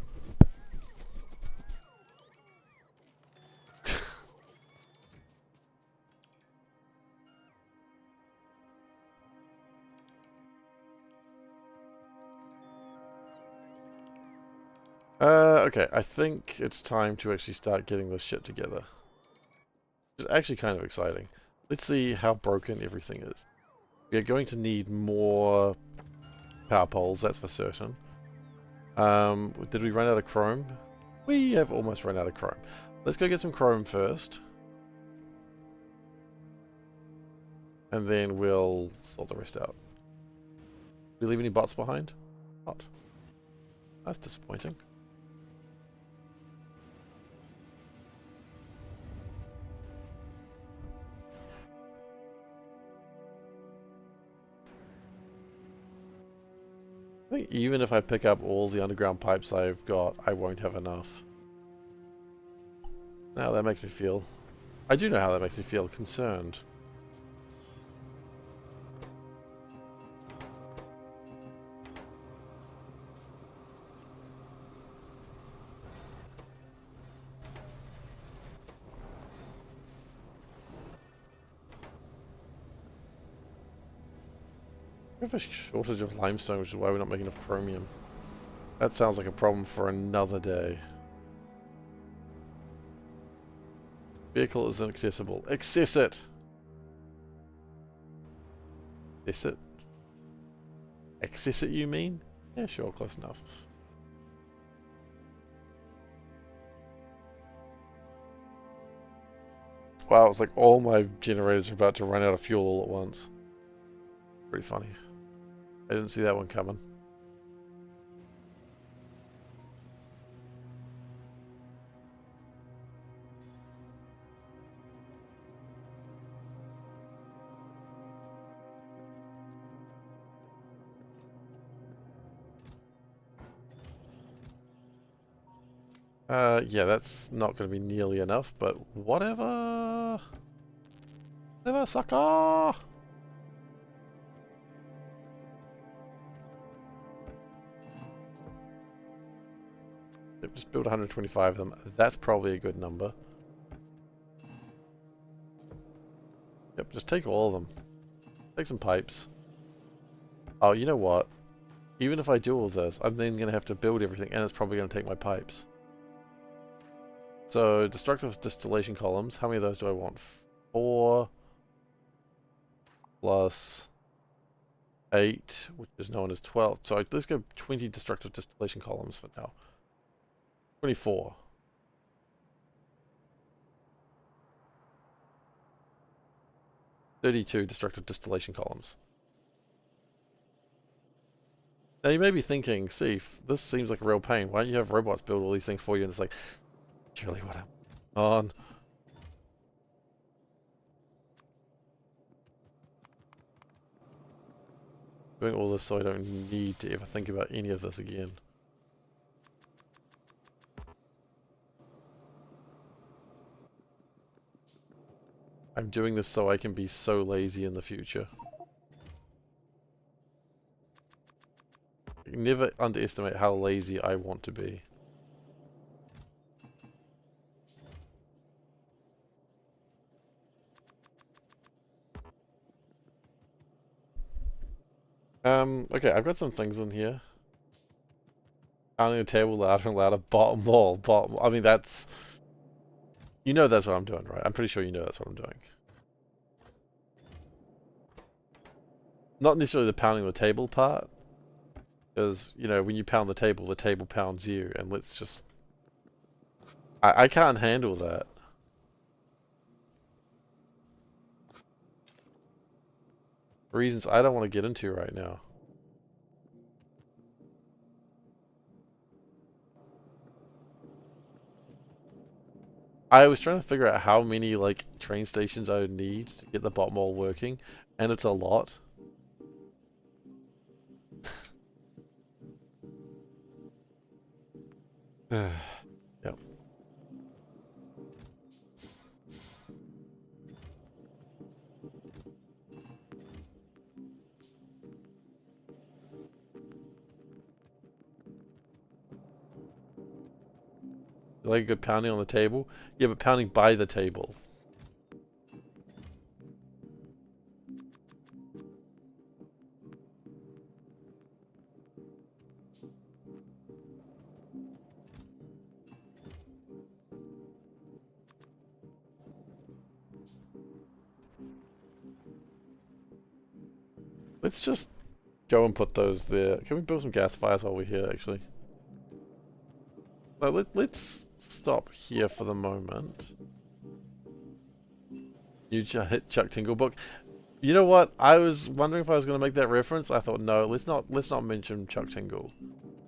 Okay, I think it's time to actually start getting this shit together. It's actually kind of exciting. Let's see how broken everything is. We are going to need more power poles, that's for certain. Did we run out of chrome? We have almost run out of chrome. Let's go get some chrome first. And then we'll sort the rest out. Did we leave any bots behind? Not. That's disappointing. I think even if I pick up all the underground pipes I've got, I won't have enough. Now that makes me feel... I do know how that makes me feel. Concerned. We have a shortage of limestone, which is why we're not making enough chromium. That sounds like a problem for another day. Vehicle is inaccessible. Access it! Access it? Access it, you mean? Yeah, sure, close enough. Wow, it's like all my generators are about to run out of fuel all at once. Pretty funny. I didn't see that one coming. Yeah, that's not going to be nearly enough, but whatever. Whatever, sucker! Yep, just build 125 of them. That's probably a good number. Yep, just take all of them. Take some pipes. Oh, you know what? Even if I do all this, I'm then going to have to build everything, and it's probably going to take my pipes. So, destructive distillation columns. How many of those do I want? 4 plus 8, which is known as 12. So let's go 20 destructive distillation columns for now. 24. 32 destructive distillation columns. Now you may be thinking, Seif, this seems like a real pain. Why don't you have robots build all these things for you? And it's like, really what I'm on. Doing all this so I don't need to ever think about any of this again. I'm doing this so I can be so lazy in the future. Never underestimate how lazy I want to be. Okay, I've got some things in here. Pounding the table louder and louder. Bottom wall. Bottom. I mean, that's... You know that's what I'm doing, right? I'm pretty sure you know that's what I'm doing. Not necessarily the pounding the table part. Because, you know, when you pound the table pounds you. And let's just... I can't handle that. Reasons I don't want to get into right now. I was trying to figure out how many, like, train stations I would need to get the bot mall working, and it's a lot. Yep. You like a good pounding on the table? Yeah, but pounding by the table. Let's just go and put those there. Can we build some gas fires while we're here, actually? No, let's stop here for the moment. You hit Chuck Tingle book. You know what? I was wondering if I was going to make that reference. I thought, no, let's not mention Chuck Tingle.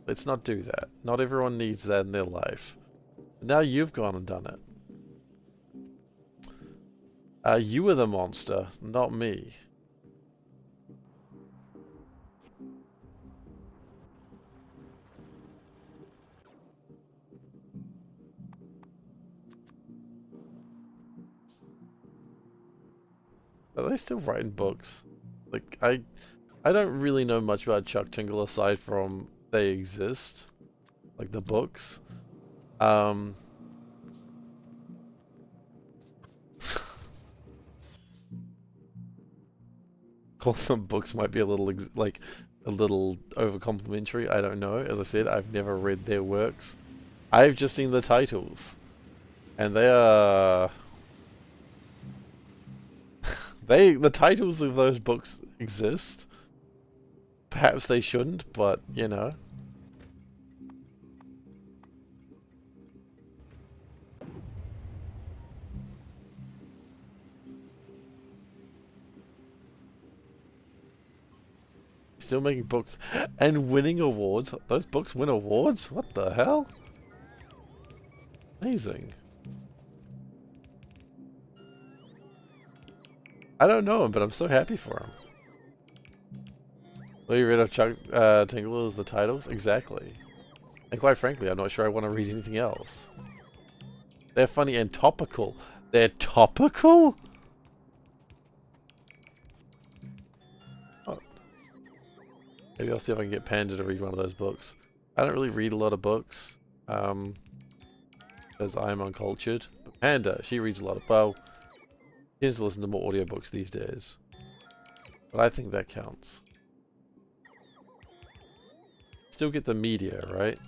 Let's not do that. Not everyone needs that in their life. Now you've gone and done it. You were the monster, not me. they still writing books? Like, I don't really know much about Chuck Tingle aside from they exist. Like, the books. Call them books might be a little, like, a little over-complimentary. I don't know. As I said, I've never read their works. I've just seen the titles. And they are... the titles of those books exist. Perhaps they shouldn't, but, you know. Still making books and winning awards. Those books win awards? What the hell? Amazing. I don't know him, but I'm so happy for him. Will you read of Chuck Tingle as the titles? Exactly. And quite frankly, I'm not sure I want to read anything else. They're funny and topical. They're topical? Oh. Maybe I'll see if I can get Panda to read one of those books. I don't really read a lot of books. Because I'm uncultured. But Panda, she reads a lot of... Well, she tends to listen to more audiobooks these days. But I think that counts. Still get the media, right?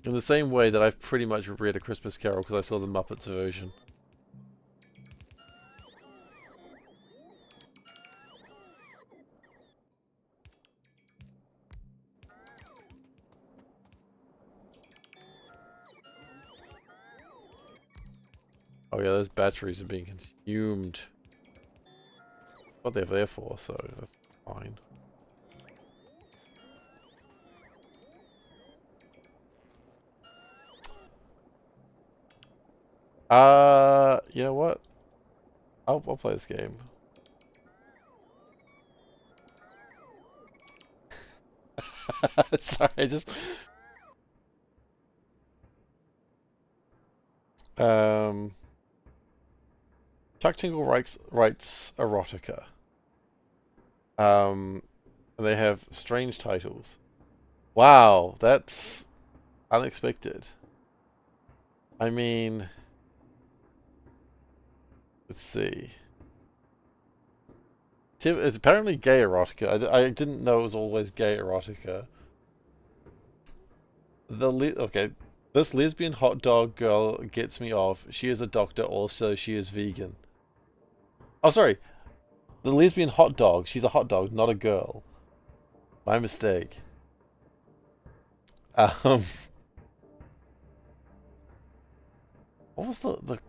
In the same way that I've pretty much read A Christmas Carol because I saw the Muppets version. Oh yeah, those batteries are being consumed. What they're there for, so that's fine. You know what? I'll play this game. Sorry, I just... Chuck Tingle writes erotica. And they have strange titles. Wow, that's unexpected. I mean... Let's see. It's apparently gay erotica. I didn't know it was always gay erotica. Okay, this lesbian hot dog girl gets me off. She is a doctor, also she is vegan. Oh, sorry. The lesbian hot dog. She's a hot dog, not a girl. My mistake. What was the...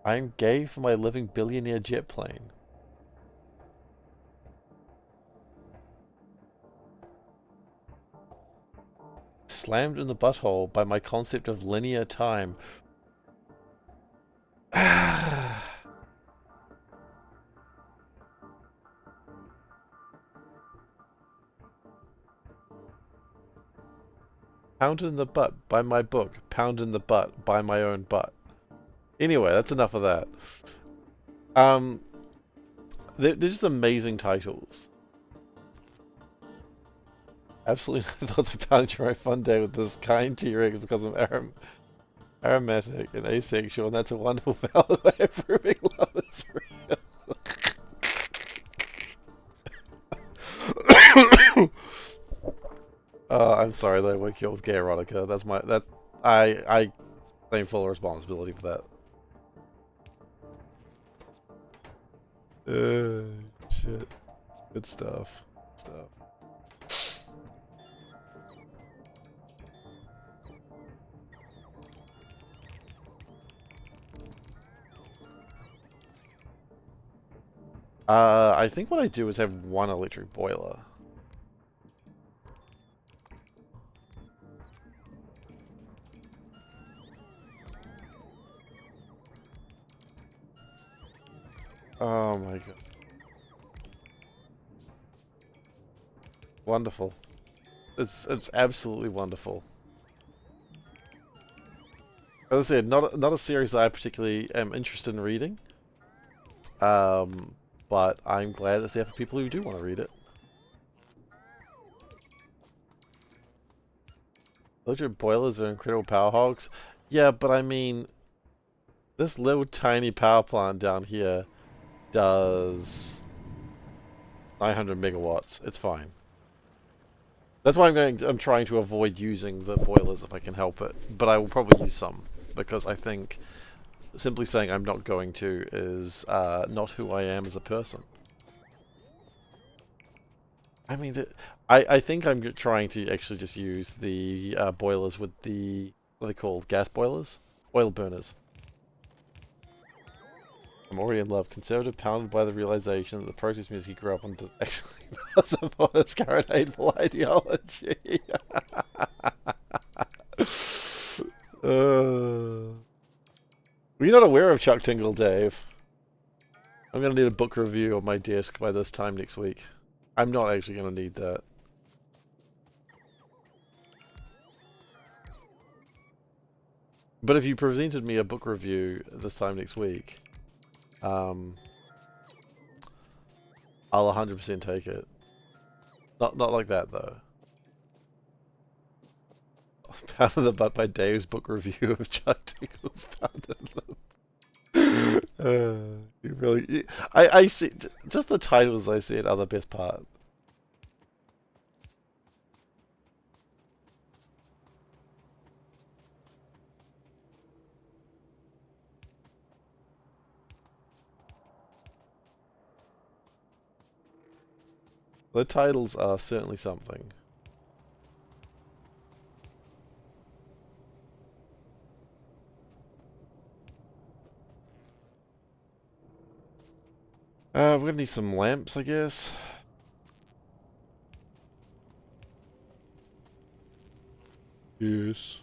I'm gay for my living billionaire jet plane. Slammed in the butthole by my concept of linear time. Pounded in the butt by my book. Pound in the butt by my own butt. Anyway, that's enough of that. They're just amazing titles. Absolutely no thoughts of pounding your own fun day with this kind T-Rex because I'm aromatic and asexual, and that's a wonderful valid way of proving love is real. I'm sorry that I woke you up with gay erotica. I claim full responsibility for that. Shit. Good stuff. I think what I do is have one electric boiler. Oh my god. Wonderful. It's absolutely wonderful. As I said, not a series that I particularly am interested in reading. but I'm glad it's there for people who do want to read it. Electric boilers are incredible power hogs. Yeah, but I mean, this little tiny power plant down here does 900 megawatts. It's fine. That's why I'm trying to avoid using the boilers if I can help it. But I will probably use some, because I think simply saying I'm not going to is not who I am as a person. I mean, I think I'm trying to actually just use the boilers with the, what are they called? Gas boilers? Oil burners. I'm already in love. Conservative, pounded by the realization that the protest music he grew up on does actually not support its current hateful ideology. Were you not aware of Chuck Tingle, Dave? I'm going to need a book review on my desk by this time next week. I'm not actually going to need that. But if you presented me a book review this time next week, I'll 100% take it. Not like that, though. Pound of the Butt by Dave's book review of Chuck Tingle's Pound of the you really... I see... Just the titles I see are the best part. The titles are certainly something. We're gonna need some lamps, I guess. Yes.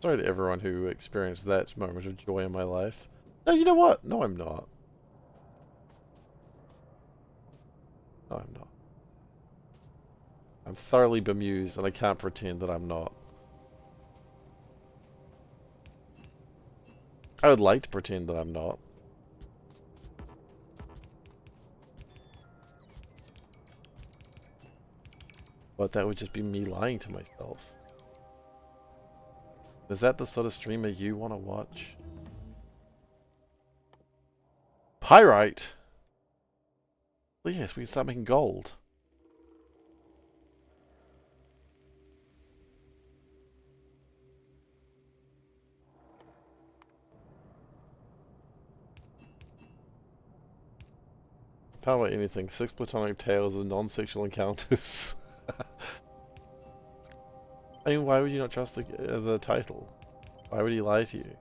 Sorry to everyone who experienced that moment of joy in my life. No, you know what? No, I'm not. No, I'm not. I'm thoroughly bemused, and I can't pretend that I'm not. I would like to pretend that I'm not. But that would just be me lying to myself. Is that the sort of streamer you want to watch? Pyrite? Well, yes, we can start making gold. Power by anything. 6 platonic tales of non-sexual encounters. I mean, why would you not trust the title? Why would he lie to you?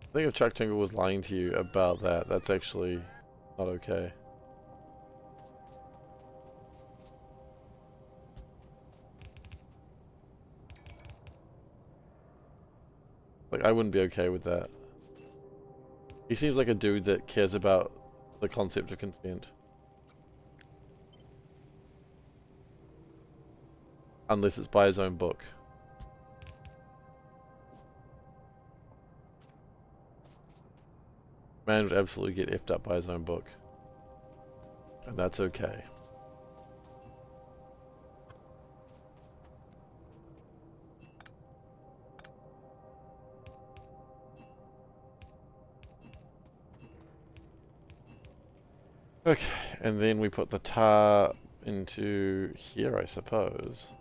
I think if Chuck Tingle was lying to you about that, that's actually not okay. Like, I wouldn't be okay with that. He seems like a dude that cares about the concept of consent. Unless it's by his own book. Man would absolutely get effed up by his own book. And that's okay. Okay, and then we put the tar into here, I suppose.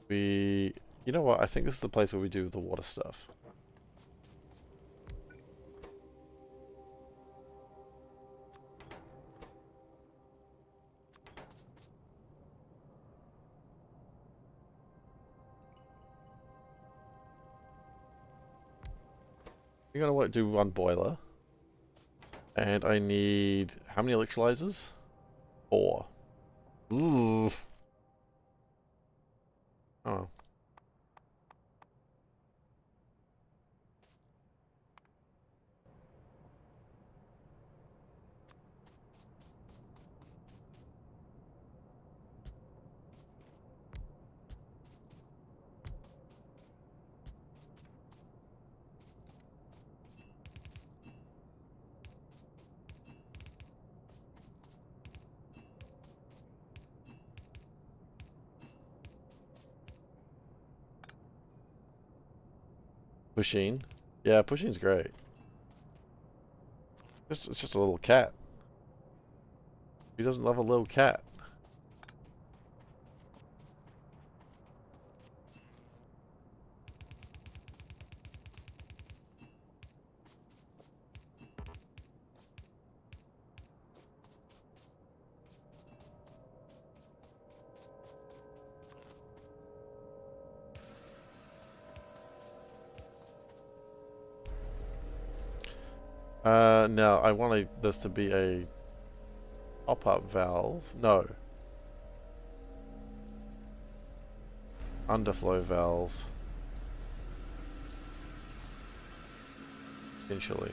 You know what, I think this is the place where we do the water stuff. We're gonna do one boiler. And I need how many electrolyzers? 4. Ooh. Oh. Pusheen. Yeah, Pusheen's great. It's just a little cat. Who doesn't love a little cat? Now I want this to be a pop-up valve. No. Underflow valve. Potentially.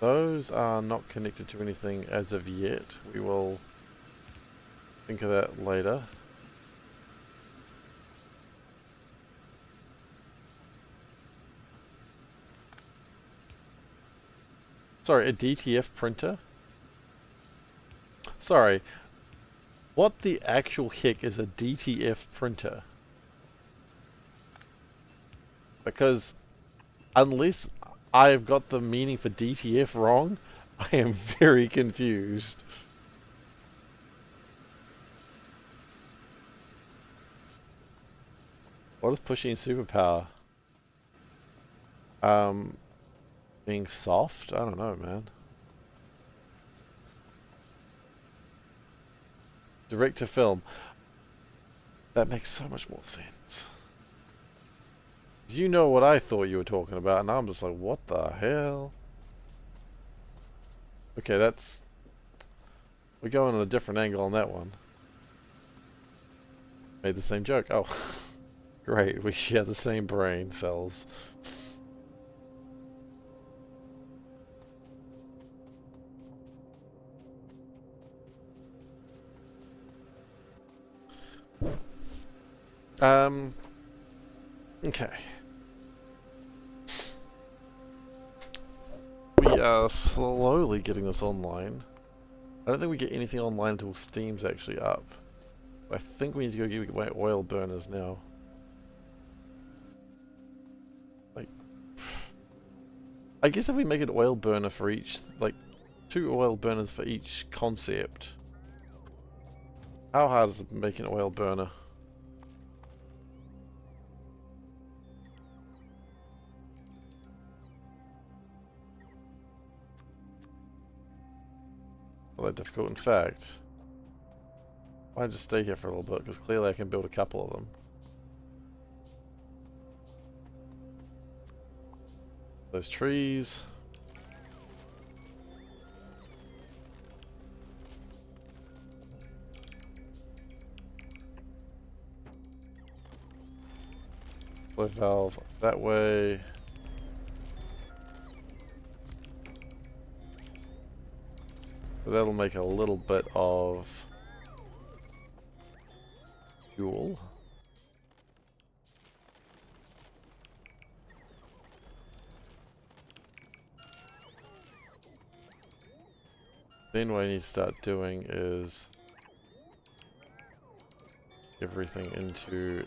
Those are not connected to anything as of yet. We will think of that later. Sorry, a DTF printer? Sorry, what the actual heck is a DTF printer? Because unless I've got the meaning for DTF wrong, I am very confused. What is pushing superpower? Being soft? I don't know, man. Direct to film. That makes so much more sense. You know what I thought you were talking about, and I'm just like, what the hell? Okay, we're going on a different angle on that one. Made the same joke. Oh, great. We share the same brain cells. Okay. We are slowly getting this online. I don't think we get anything online until Steam's actually up. I think we need to go get my oil burners now. Like, I guess if we make an oil burner for each, like, 2 oil burners for each concept. How hard is it to make an oil burner? Not that difficult, in fact. Why just stay here for a little bit? Because clearly I can build a couple of them. Those trees. Flow valve that way. So that'll make a little bit of fuel. Then what I need to start doing is everything into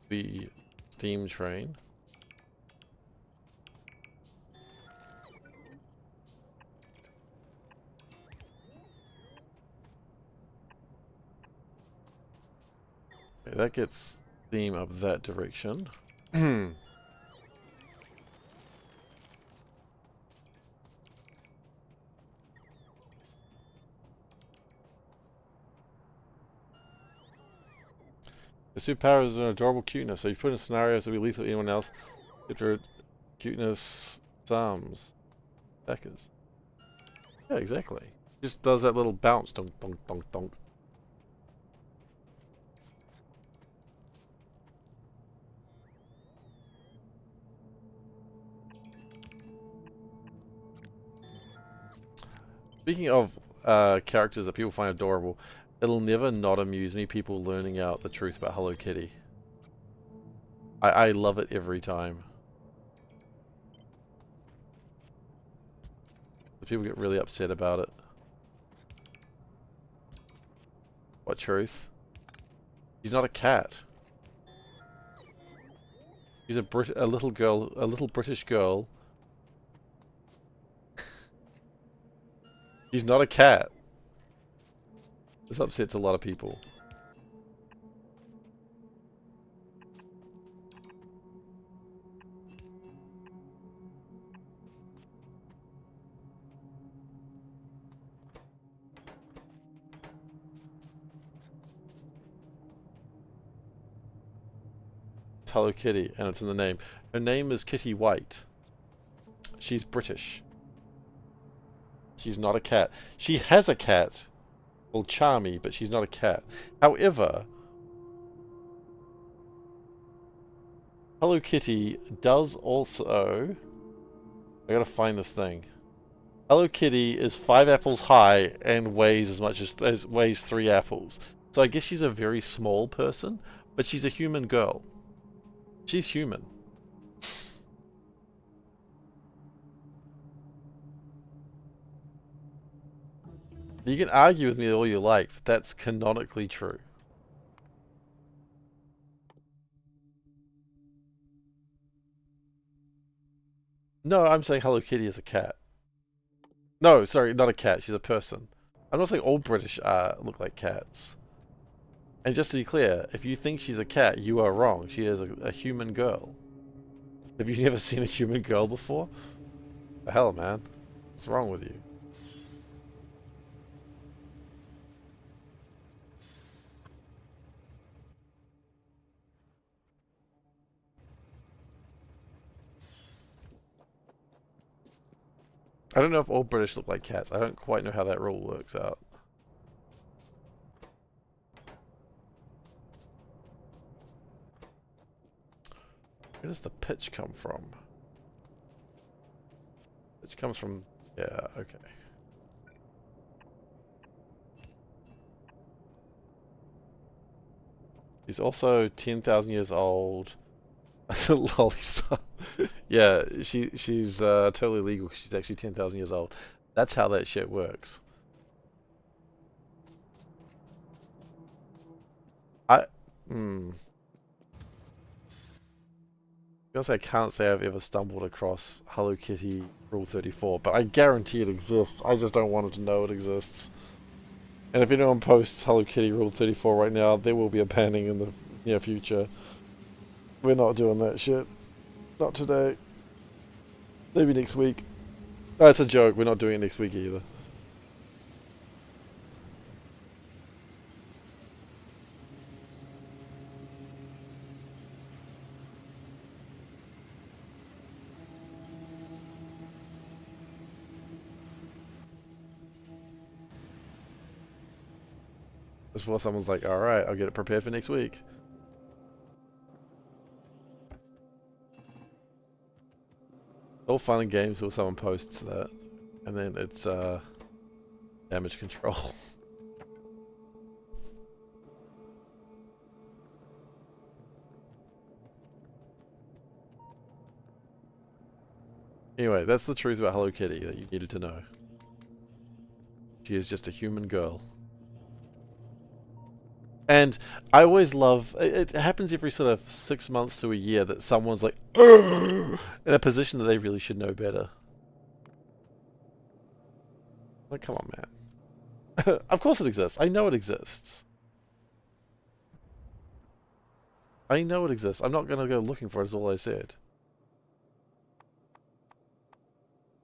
the steam train. Okay, that gets steam up that direction. The superpower is an adorable cuteness, so you put in scenarios that will be lethal to anyone else. If your cuteness sums. Seconds. Yeah, exactly. Just does that little bounce. Donk, donk, donk, donk. Speaking of characters that people find adorable, it'll never not amuse me people learning out the truth about Hello Kitty. I love it every time. People get really upset about it. What truth? She's not a cat. She's a little girl, a little British girl. She's not a cat. This upsets a lot of people. It's Hello Kitty, and it's in the name. Her name is Kitty White. She's British. She's not a cat. She has a cat called Charmy, but she's not a cat. However, Hello Kitty does also... I gotta find this thing. Hello Kitty is 5 apples high and weighs as much as weighs 3 apples. So I guess she's a very small person, but she's a human girl. She's human. You can argue with me all you like, but that's canonically true. No, I'm saying Hello Kitty is a cat. No, sorry, not a cat. She's a person. I'm not saying all British look like cats. And just to be clear, if you think she's a cat, you are wrong. She is a human girl. Have you never seen a human girl before? The hell, man? What's wrong with you? I don't know if all British look like cats. I don't quite know how that rule works out. Where does the pitch come from? Pitch comes from... Yeah, okay. She's also 10,000 years old. Lolly son. Yeah, she's totally legal because she's actually 10,000 years old. That's how that shit works. I I can't say I've ever stumbled across Hello Kitty Rule 34, but I guarantee it exists. I just don't want it to know it exists. And if anyone posts Hello Kitty Rule 34 right now, there will be a banning in the near future. We're not doing that shit. Not today. Maybe next week. No, it's a joke. We're not doing it next week either. Before someone's like, alright, I'll get it prepared for next week. All fun and games till someone posts that. And then it's damage control. Anyway, that's the truth about Hello Kitty that you needed to know. She is just a human girl. And I always love, it happens every sort of 6 months to a year that someone's like, in a position that they really should know better. Like, come on, man. Of course it exists. I know it exists. I know it exists. I'm not going to go looking for it, is all I said.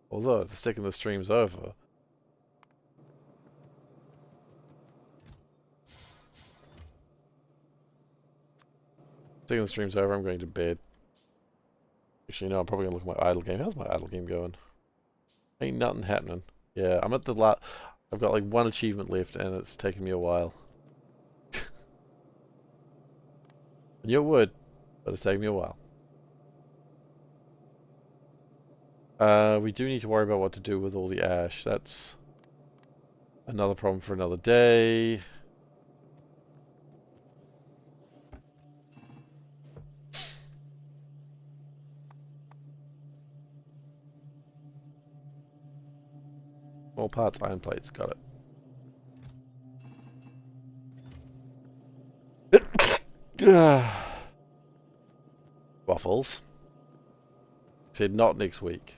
Although, the second the stream's over... Taking the stream's over, I'm going to bed. Actually, no, I'm probably gonna look at my idle game. How's my idle game going? Ain't nothing happening. Yeah, I'm at the last. I've got like one achievement left, and it's taken me a while. I knew it would, but it's taken me a while. We do need to worry about what to do with all the ash. That's another problem for another day. Small parts, iron plates, got it. Waffles. Said not next week.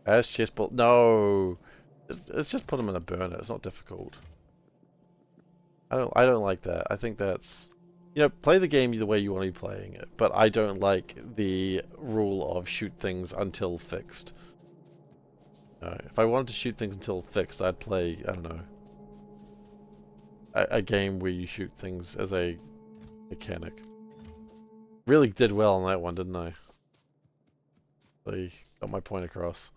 Ash chestbolt. No, it's just put them in a burner. It's not difficult. I don't like that. I think that's, you know, play the game the way you want to be playing it. But I don't like the rule of shoot things until fixed. No, if I wanted to shoot things until fixed, I'd play, I don't know, a game where you shoot things as a mechanic. Really did well on that one, didn't I? They got my point across.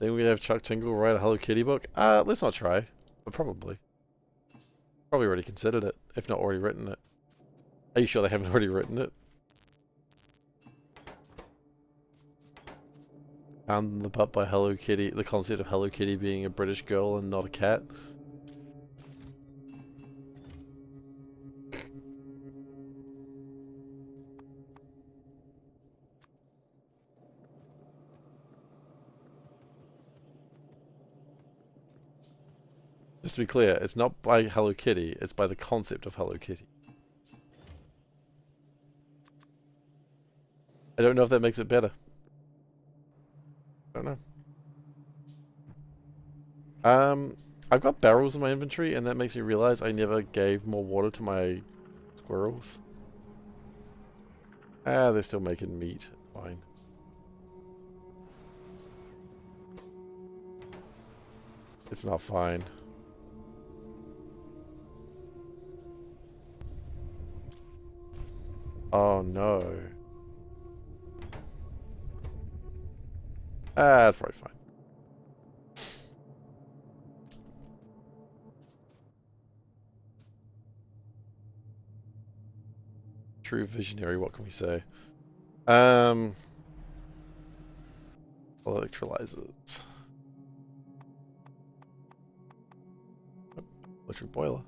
Then we'd have Chuck Tingle write a Hello Kitty book. Let's not try, but probably. Probably already considered it, if not already written it. Are you sure they haven't already written it? Found the butt by Hello Kitty, the concept of Hello Kitty being a British girl and not a cat. Just to be clear, it's not by Hello Kitty, it's by the concept of Hello Kitty. I don't know if that makes it better. I don't know. I've got barrels in my inventory, and that makes me realize I never gave more water to my squirrels. They're still making meat. Fine. It's not fine. Oh no. That's probably fine. True visionary, what can we say? Electrolyzers. Oh, electric boiler.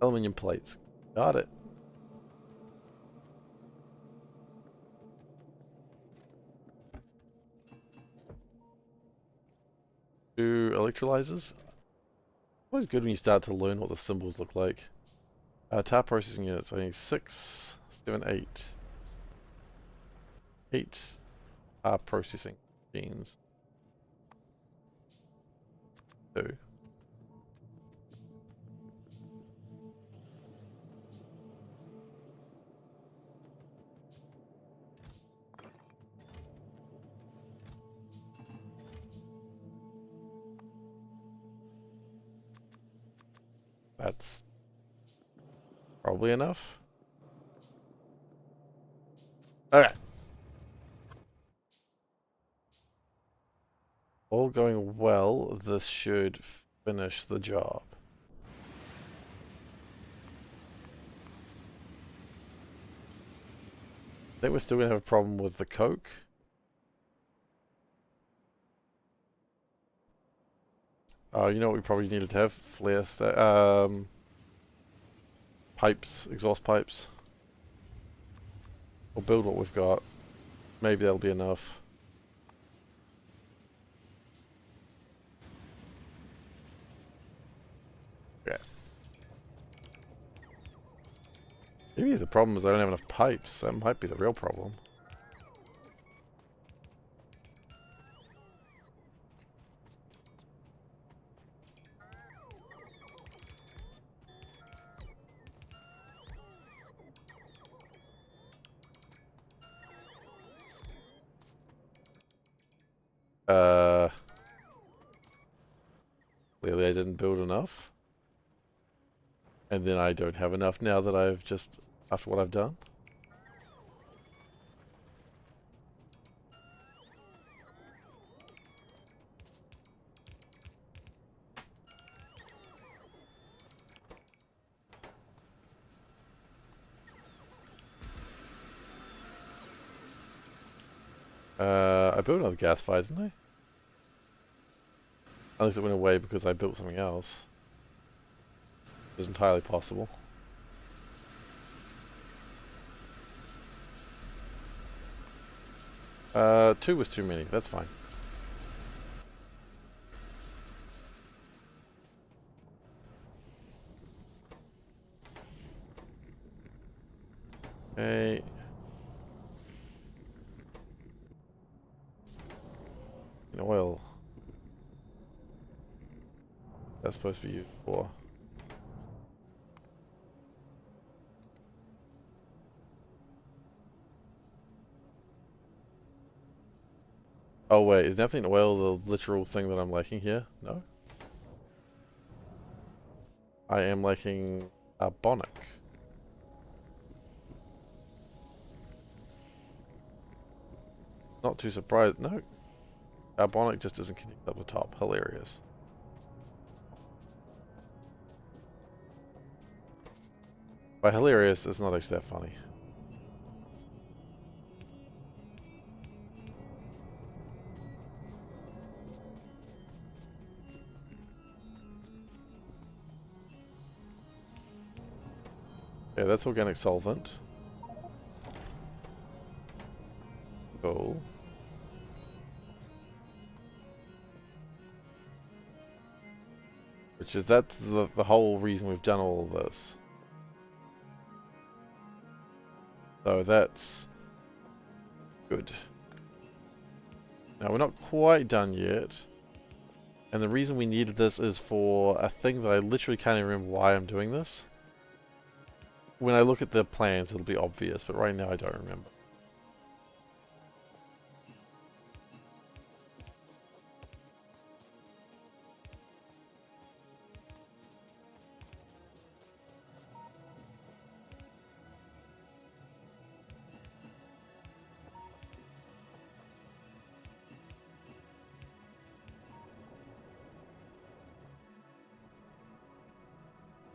Aluminium plates. Got it. Do electrolyzers? Always good when you start to learn what the symbols look like. Tap processing units. I think 6, 7, 8. 8 processing machines. 2. That's probably enough. Okay. All going well, this should finish the job. I think we're still going to have a problem with the coke. You know what we probably needed to have? Flare pipes, exhaust pipes. We'll build what we've got. Maybe that'll be enough. Yeah. Maybe the problem is I don't have enough pipes. That might be the real problem. Uh, didn't build enough. And then I don't have enough now that I've just, after what I've done. I built another gas fire, didn't I? Unless it went away because I built something else. It's entirely possible. Two was too many. That's fine. Okay. In oil. That's supposed to be used for. Oh wait, is naphthalene oil the literal thing that I'm liking here? No? I am liking carbonic. Not too surprised. No. Carbonic just isn't connected up the top. Hilarious. By hilarious, it's not actually that funny. Yeah, that's organic solvent. Cool. Which is that's the whole reason we've done all of this. So that's good. Now we're not quite done yet. And the reason we needed this is for a thing that I literally can't even remember why I'm doing this. When I look at the plans, it'll be obvious, but right now I don't remember.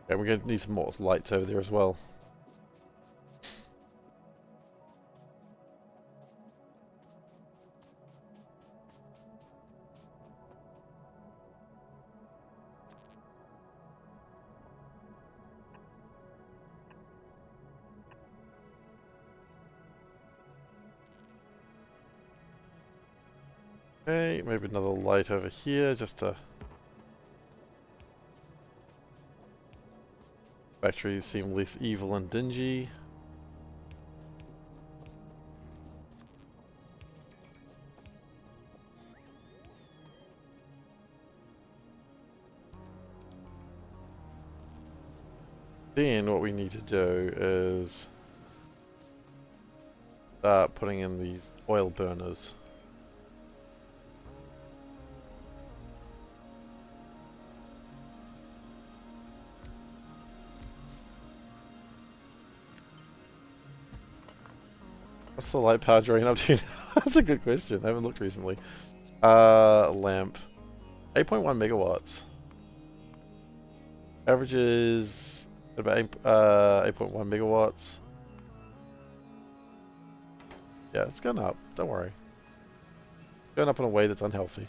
And we're going to need some more lights over there as well. Okay, maybe another light over here just to... Factories seem less evil and dingy. Then what we need to do is start putting in the oil burners. What's the light power drain up to now? That's a good question. I haven't looked recently. Lamp. 8.1 megawatts. Averages about 8.1 megawatts. Yeah, it's going up. Don't worry. Going up in a way that's unhealthy.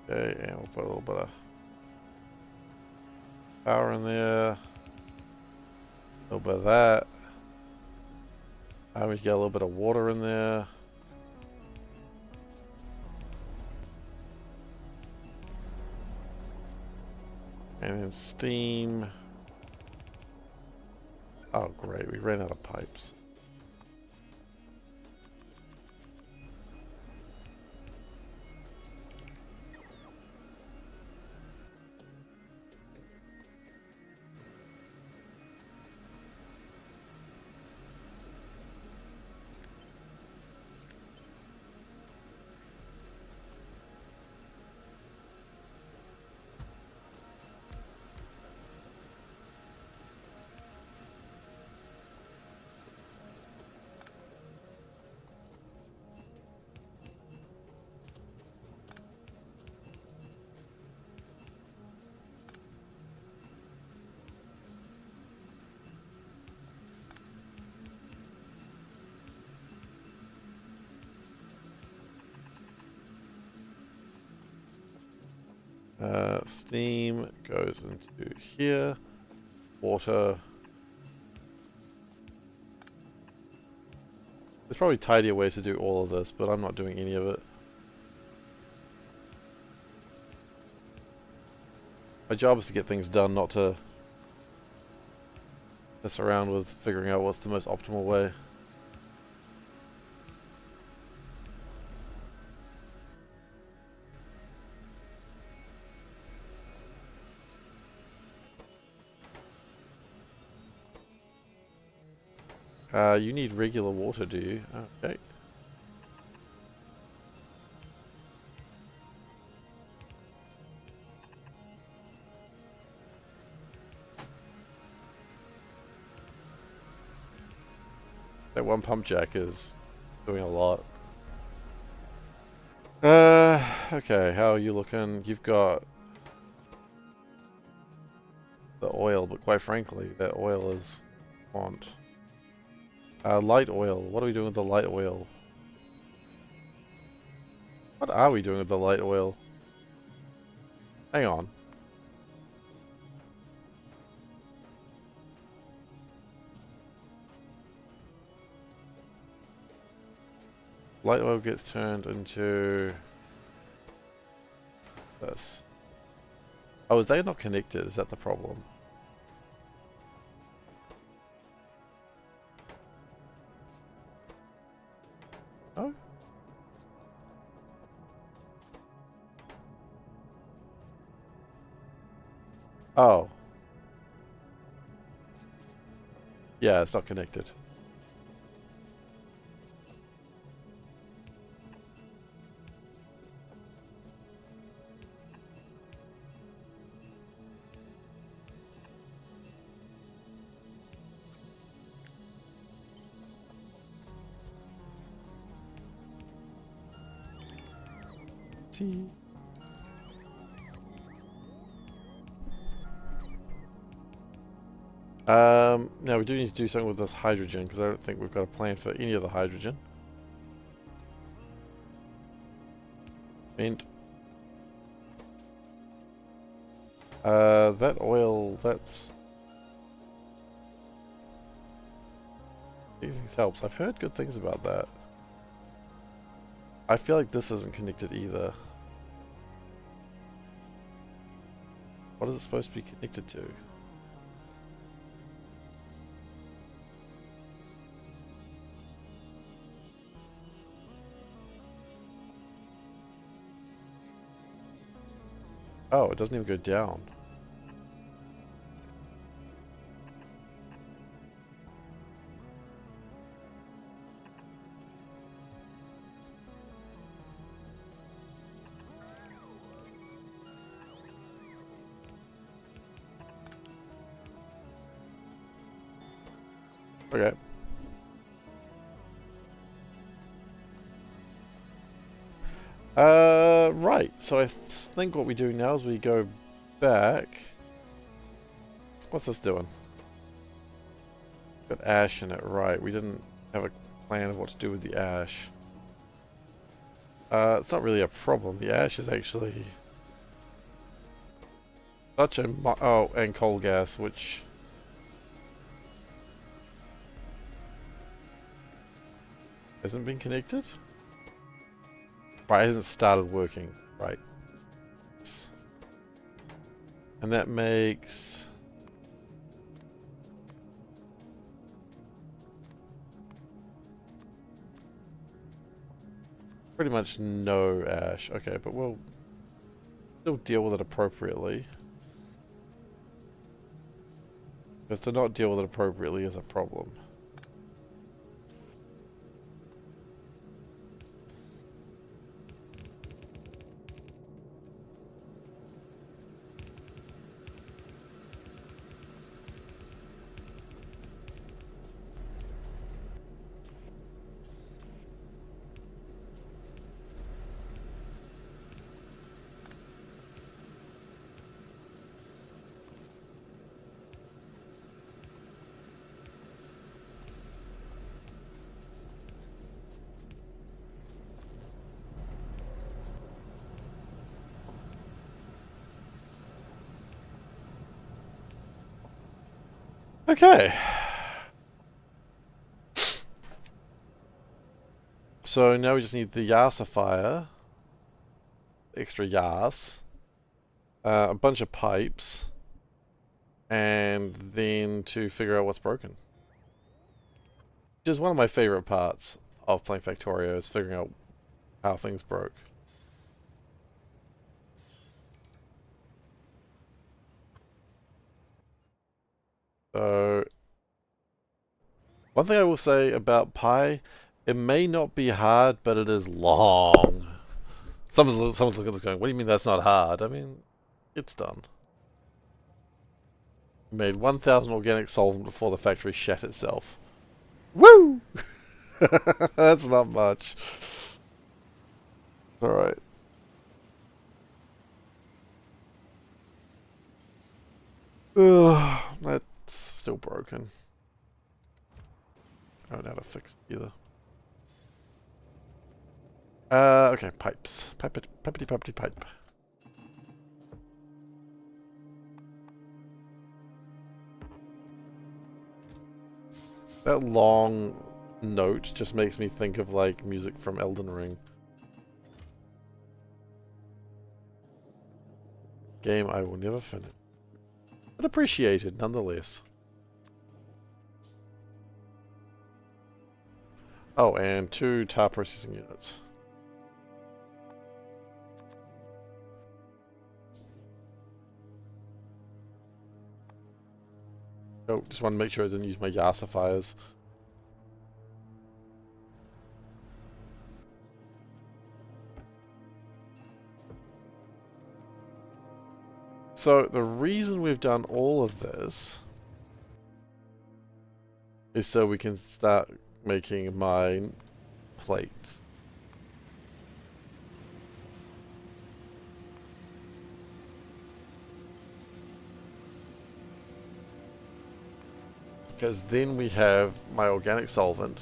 Okay, and we'll put a little bit of power in there. A little bit of that. We get a little bit of water in there. And then steam. Oh great, we ran out of pipes. Steam goes into here. Water. There's probably tidier ways to do all of this, but I'm not doing any of it. My job is to get things done, not to mess around with figuring out what's the most optimal way. You need regular water, do you? Okay. That one pump jack is doing a lot. Okay, how are you looking? You've got the oil, but quite frankly, that oil is want. Light oil. What are we doing with the light oil? What are we doing with the light oil? Hang on. Light oil gets turned into this. Oh, is they not connected? Is that the problem? Oh. Oh. Yeah, it's not connected. See. Now we do need to do something with this hydrogen because I don't think we've got a plan for any of the hydrogen. And that oil, that's... These things helps. I've heard good things about that. I feel like this isn't connected either. What is it supposed to be connected to? Oh, it doesn't even go down. Okay. Right. So I think what we do now is we go back. What's this doing? Got ash in it, right. We didn't have a plan of what to do with the ash. It's not really a problem. The ash is actually such a... Oh, and coal gas, which... hasn't been connected? Right, it hasn't started working. Right. And that makes... pretty much no ash. Okay, but we'll still deal with it appropriately. Because to not deal with it appropriately is a problem. Okay. So now we just need the yasifier, extra yas, a bunch of pipes, and then to figure out what's broken. Which is one of my favorite parts of playing Factorio, is figuring out how things broke. So, one thing I will say about Pi, it may not be hard, but it is long. Someone's looking at this going, what do you mean that's not hard? I mean, it's done. We made 1,000 organic solvent before the factory shat itself. Woo! That's not much. Alright. That's still broken. I don't know how to fix it either. Okay, pipes. Pipety pipe. That long note just makes me think of like music from Elden Ring. Game I will never finish. But appreciated nonetheless. Oh, and 2 tile processing units. Oh, just want to make sure I didn't use my yasifiers. So the reason we've done all of this is so we can start making mine plates. Because then we have my organic solvent.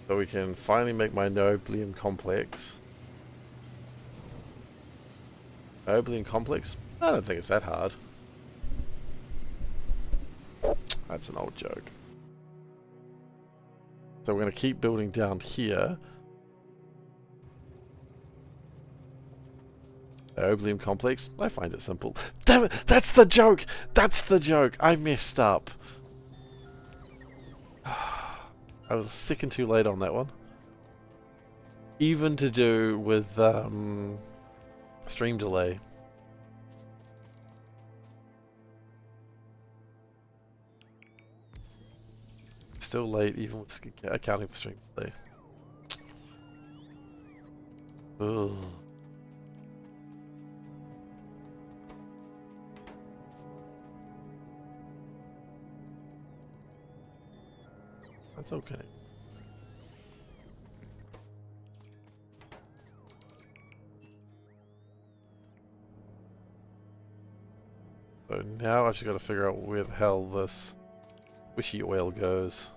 So we can finally make my niobium complex. Niobium complex? I don't think it's that hard. That's an old joke. So we're going to keep building down here. Niobium complex? I find it simple. Damn it! That's the joke! That's the joke! I messed up. I was sick and too late on that one. Even to do with stream delay. Still late even with accounting for stream delay. Ugh. That's okay. So now I've just got to figure out where the hell this wishy oil goes.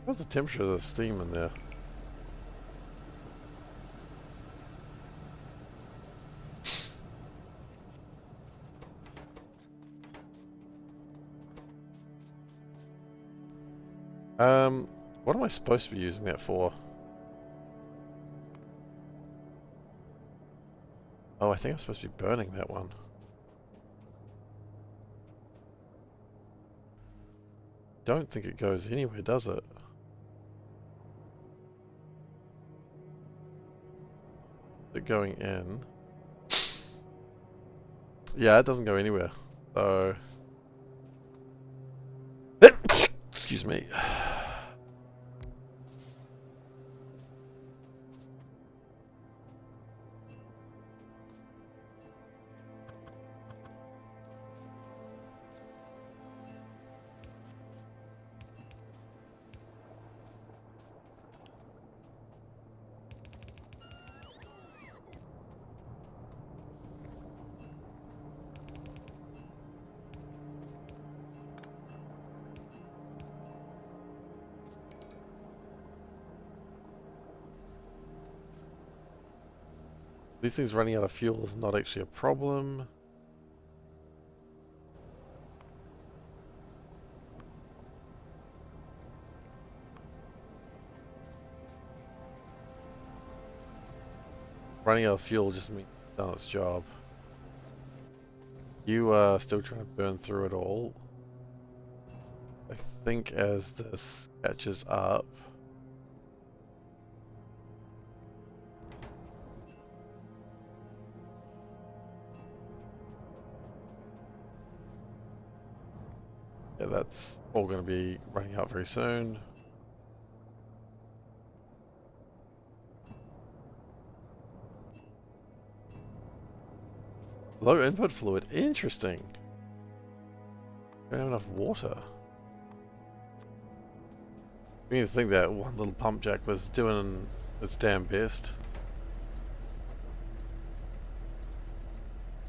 What's the temperature of the steam in there? What am I supposed to be using that for? Oh, I think I'm supposed to be burning that one. Don't think it goes anywhere, does it? Is it going in? Yeah, it doesn't go anywhere. So... Excuse me. These things running out of fuel is not actually a problem. Running out of fuel just means it's done its job. You are still trying to burn through it all. I think as this catches up. Yeah, that's all going to be running out very soon. Low input fluid. Interesting. Don't have enough water. We need to think that one little pump jack was doing its damn best.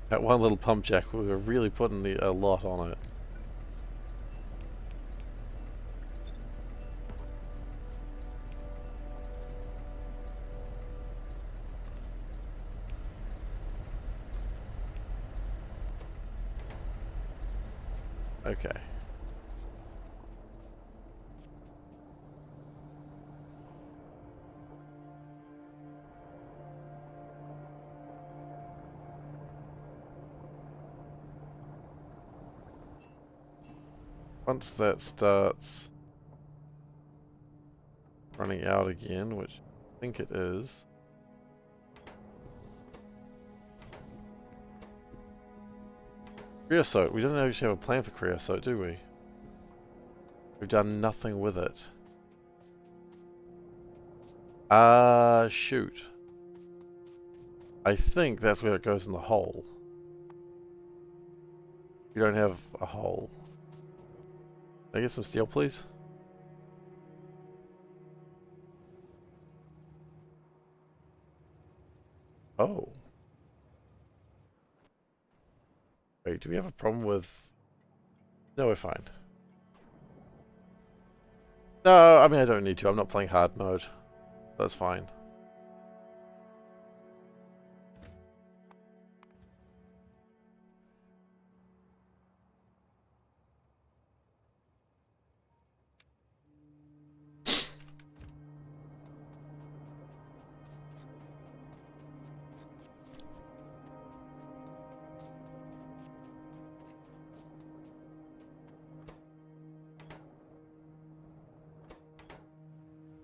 That one little pump jack, we were really putting a lot on it. Okay. Once that starts running out again, which I think it is. Creosote. We don't actually have a plan for creosote, do we? We've done nothing with it. Shoot. I think that's where it goes in the hole. We don't have a hole. Can I get some steel, please? Oh. Wait, do we have a problem with... No, we're fine. No, I mean, I don't need to. I'm not playing hard mode. That's fine.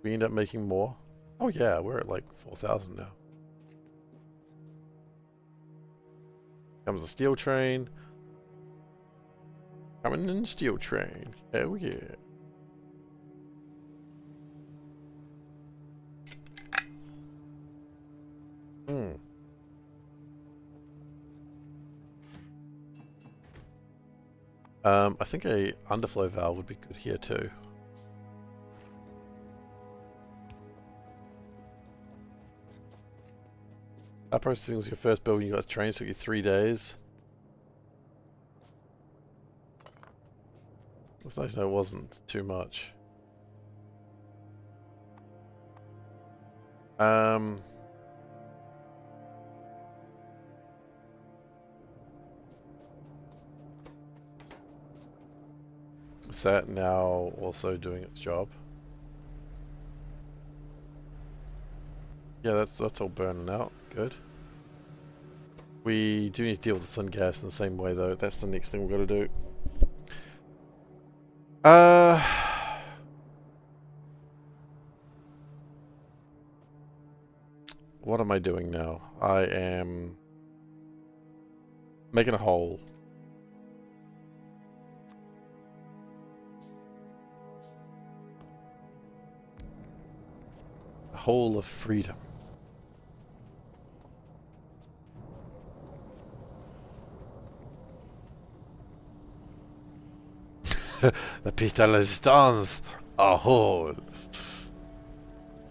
We end up making more. Oh yeah, we're at like 4,000 now. Comes a steel train. Coming in steel train. Hell yeah. Hmm. I think a underflow valve would be good here too. That processing was your first build when you got a train, so it took you 3 days. It was nice to know it wasn't too much. Is that now also doing its job? Yeah, that's all burning out. Good. We do need to deal with the sun gas in the same way though. That's the next thing we've got to do. What am I doing now? I am making a hole. A hole of freedom. The piece de resistance, a hole.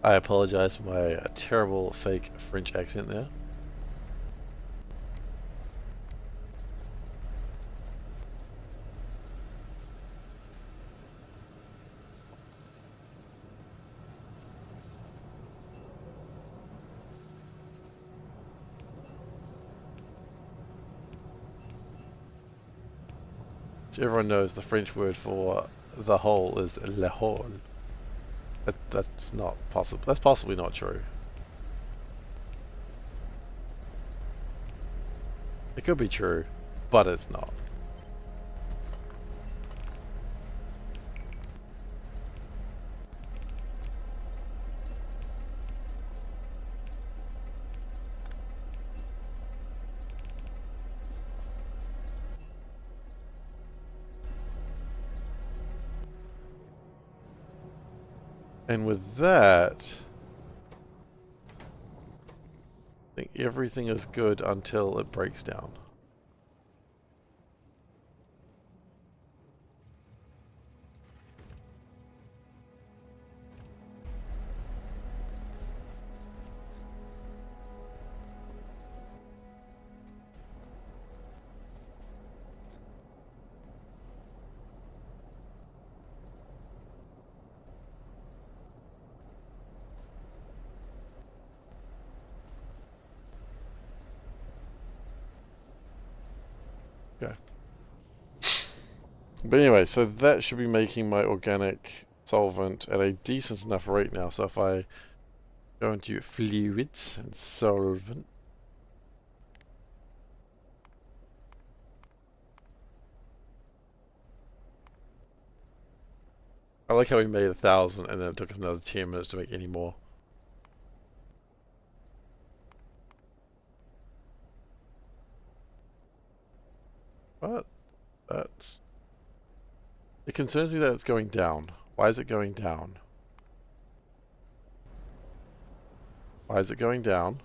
I apologize for my terrible fake French accent there. everyone knows the French word for the hole is le hole. That's not possible. That's possibly not true. It could be true, but it's not. And with that, I think everything is good until it breaks down. Okay. But anyway, so that should be making my organic solvent at a decent enough rate now. So if I go into fluids and solvent, I like how we made 1,000 and then it took us another 10 minutes to make any more. But that's... It concerns me that it's going down. Why is it going down? Why is it going down?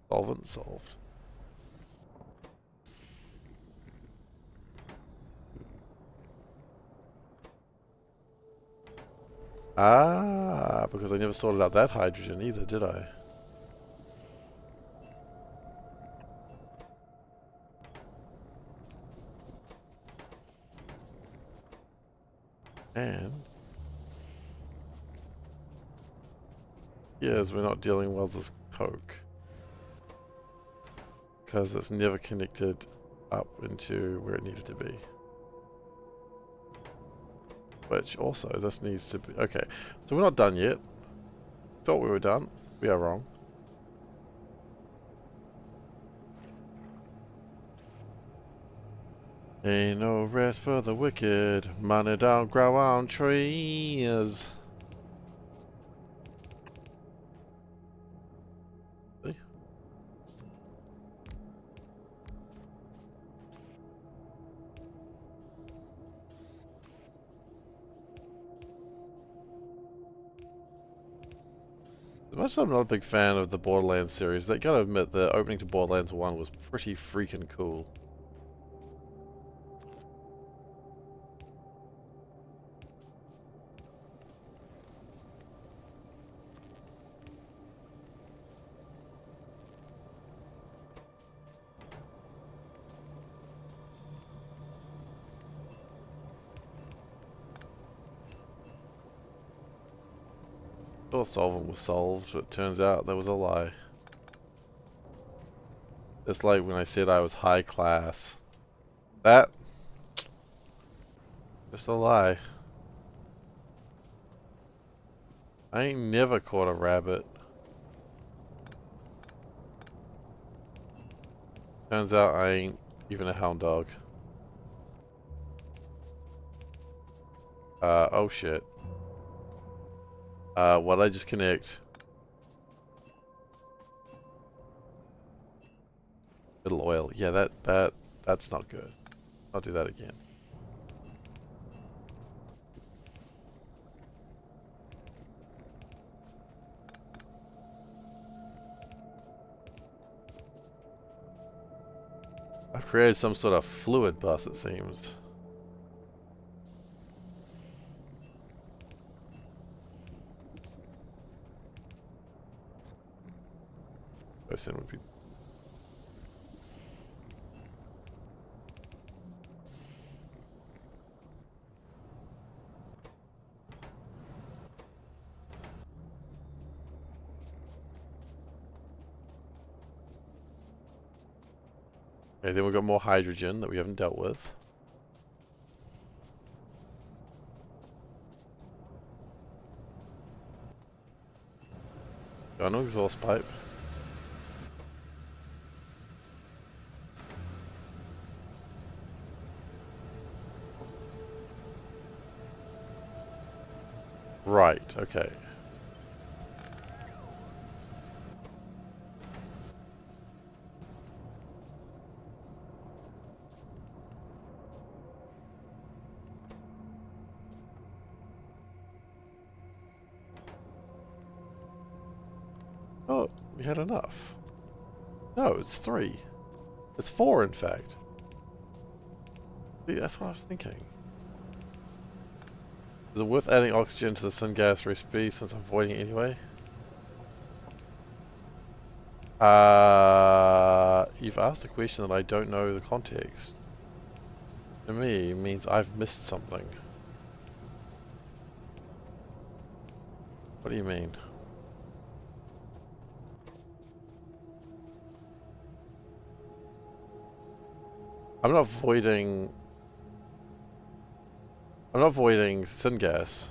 Solvent solved. Ah, because I never sorted out that hydrogen either, did I? And yes, we're not dealing well with this coke because it's never connected up into where it needed to be. Which also, this needs to be... Okay, so we're not done yet. Thought we were done. We are wrong. Ain't no rest for the wicked. Money don't grow on trees. See? As much as I'm not a big fan of the Borderlands series, they gotta admit the opening to Borderlands 1 was pretty freaking cool. I thought solvent was solved, but it turns out that was a lie. Just like when I said I was high class. That... just a lie. I ain't never caught a rabbit. Turns out I ain't even a hound dog. Oh shit. What'd I just connect? Little oil. Yeah, that's not good. I'll do that again. I've created some sort of fluid bus, it seems. Person would be... Okay, then we've got more hydrogen that we haven't dealt with. Got no exhaust pipe. Right, okay. Oh, we had enough. No, it's 3. It's 4, in fact. See, that's what I was thinking. Is it worth adding oxygen to the syngas recipe since I'm avoiding it anyway? You've asked a question that I don't know the context. To me, it means I've missed something. What do you mean? I'm not avoiding... I'm not avoiding syngas.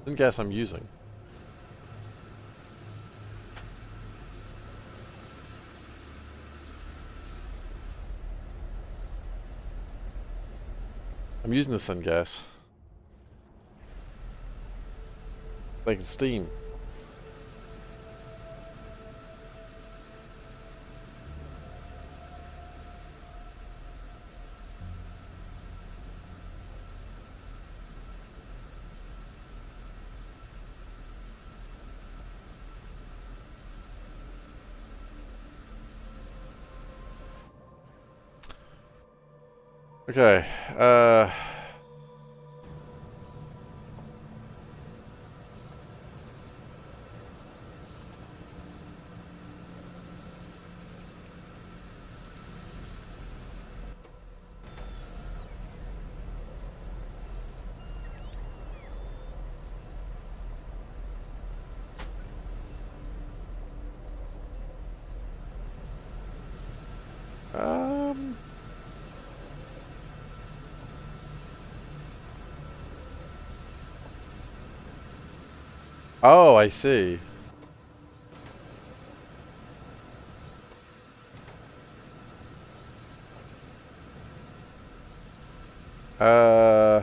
Syngas I'm using. I'm using the syngas. Making steam. Okay, um... Oh, I see. Uh...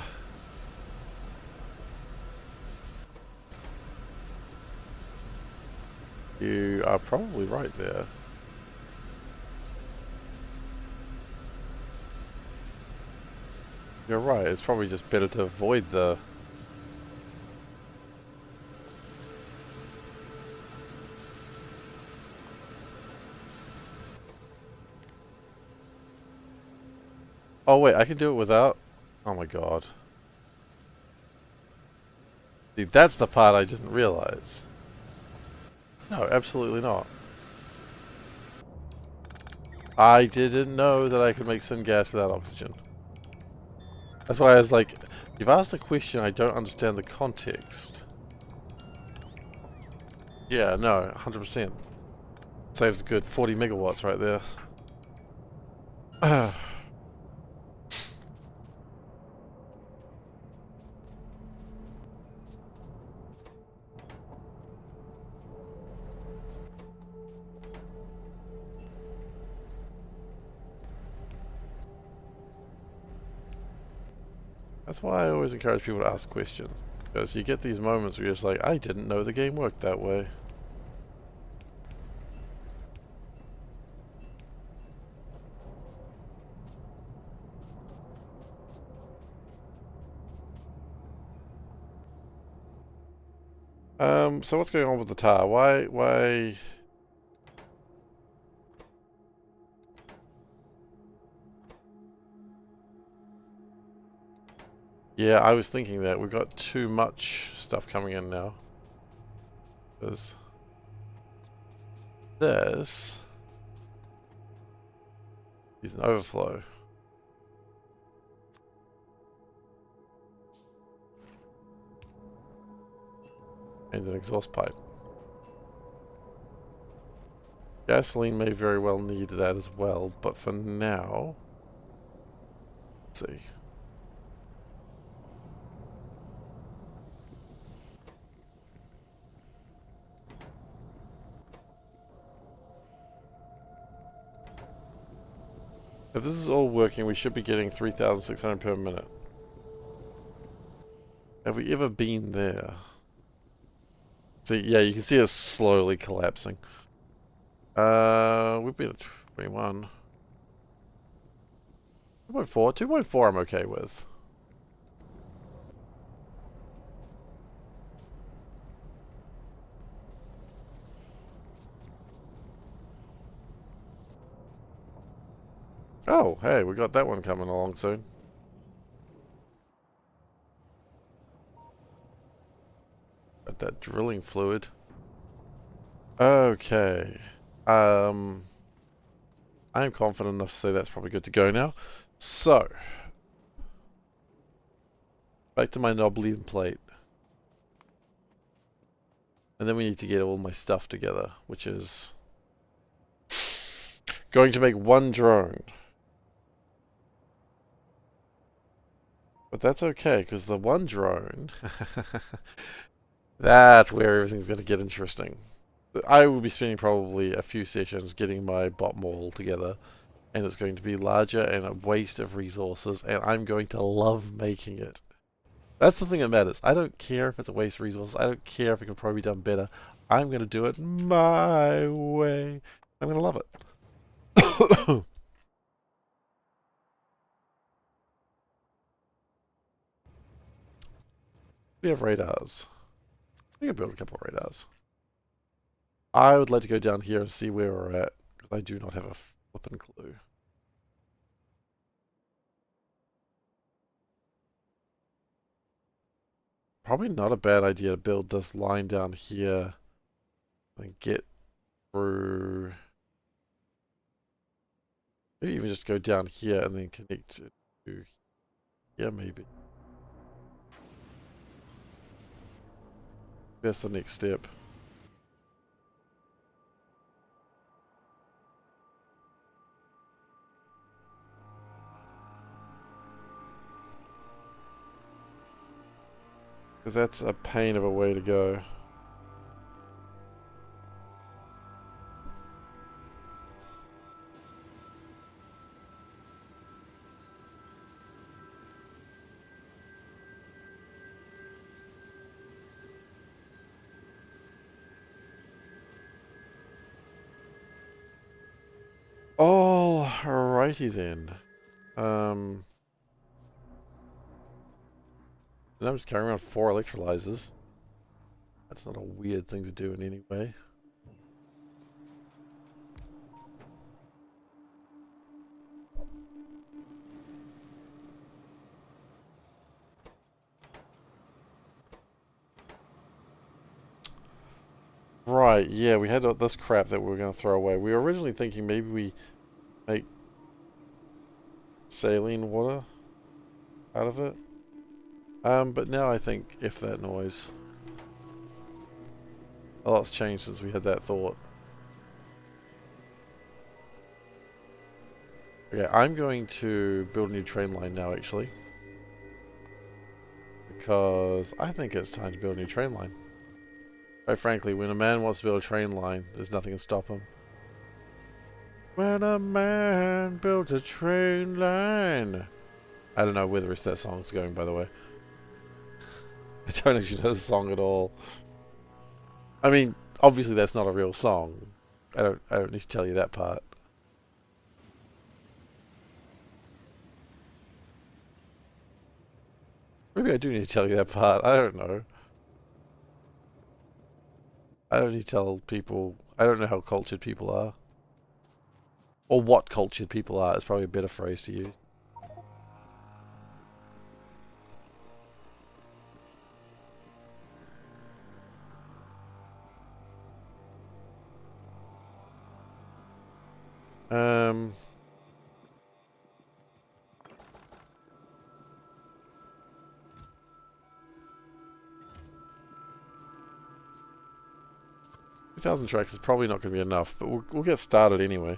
You are probably right there. You're right, it's probably just better to avoid the... Oh wait, I can do it without... Oh my god. See, that's the part I didn't realize. No, absolutely not. I didn't know that I could make syngas without oxygen. That's why I was like, you've asked a question, I don't understand the context. Yeah, no, 100%. Saves a good 40 megawatts right there. That's why I always encourage people to ask questions. Because you get these moments where you're just like, I didn't know the game worked that way. So what's going on with the tar? Why... Yeah, I was thinking that. We've got too much stuff coming in now. There's this is an overflow. And an exhaust pipe. Gasoline may very well need that as well, but for now... Let's see. If this is all working, we should be getting 3,600 per minute. Have we ever been there? See, yeah, you can see us slowly collapsing. We've been at 21. 2.4? 2.4 I'm okay with. Oh, hey, we got that one coming along soon. Got that drilling fluid. Okay. I'm confident enough to say that's probably good to go now. So, back to my knob lead plate. And then we need to get all my stuff together, which is going to make one drone. But that's okay, because the one drone... that's where everything's going to get interesting. I will be spending probably a few sessions getting my bot model together, and it's going to be larger and a waste of resources, and I'm going to love making it. That's the thing that matters. I don't care if it's a waste of resources. I don't care if it can probably be done better. I'm going to do it my way. I'm going to love it. We have radars. We can build a couple of radars. I would like to go down here and see where we're at, because I do not have a flippin' clue. Probably not a bad idea to build this line down here and get through. Maybe even just go down here and then connect it to here, maybe. That's the next step. Because that's a pain of a way to go. Alrighty then. And I'm just carrying around 4 electrolyzers. That's not a weird thing to do in any way. Right, yeah, we had this crap that we were going to throw away. We were originally thinking maybe we make saline water out of it. But now I think if that noise. A lot's changed since we had that thought. Okay, I'm going to build a new train line now, actually. Because I think it's time to build a new train line. Quite frankly, when a man wants to build a train line, there's nothing to stop him. When a man builds a train line. I don't know where the rest of that song's going, by the way. I don't actually know the song at all. I mean, obviously that's not a real song. I don't need to tell you that part. Maybe I do need to tell you that part. I don't know. I don't need to tell people. I don't know how cultured people are. Or what cultured people are is probably a better phrase to use. Um, 2,000 tracks is probably not going to be enough, but we'll get started anyway.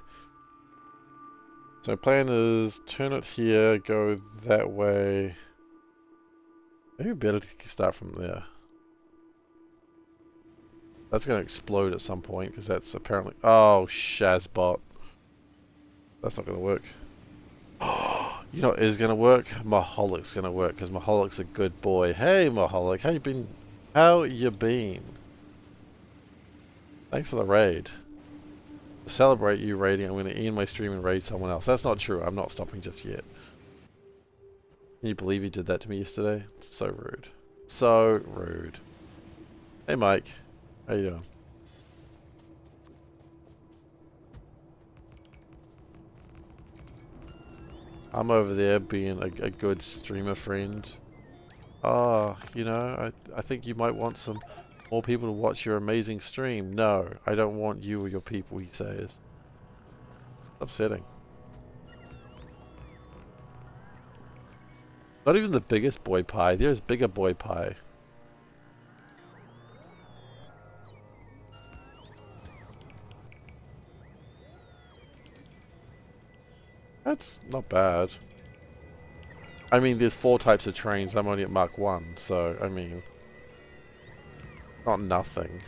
So plan is turn it here, go that way. Maybe better to start from there. That's going to explode at some point because that's apparently... Oh, Shazbot. That's not going to work. You know what is going to work? Maholik's going to work because Maholik's a good boy. Hey, Maholik, how you been? How you been? Thanks for the raid. To celebrate you raiding, I'm going to end my stream and raid someone else. That's not true. I'm not stopping just yet. Can you believe you did that to me yesterday? It's so rude. So rude. Hey, Mike. How you doing? I'm over there being a good streamer friend. Oh, you know, I think you might want some more people to watch your amazing stream. No, I don't want you or your people, he says. Upsetting. Not even the biggest boy pie. There's bigger boy pie. That's not bad. I mean, there's 4 types of trains. I'm only at Mark 1, so, I mean... Not nothing.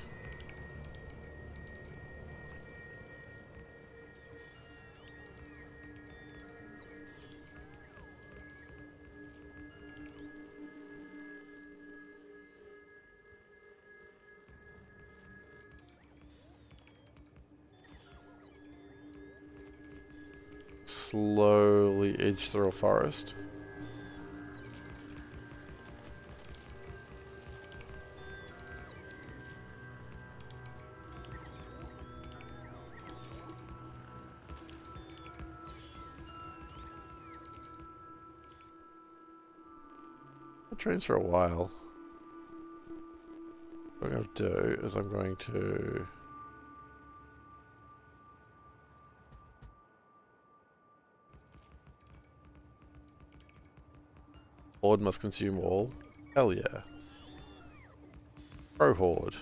Slowly edge through a forest. Trains for a while. What I'm going to do is I'm going to... Horde must consume all. Hell yeah. Pro Horde.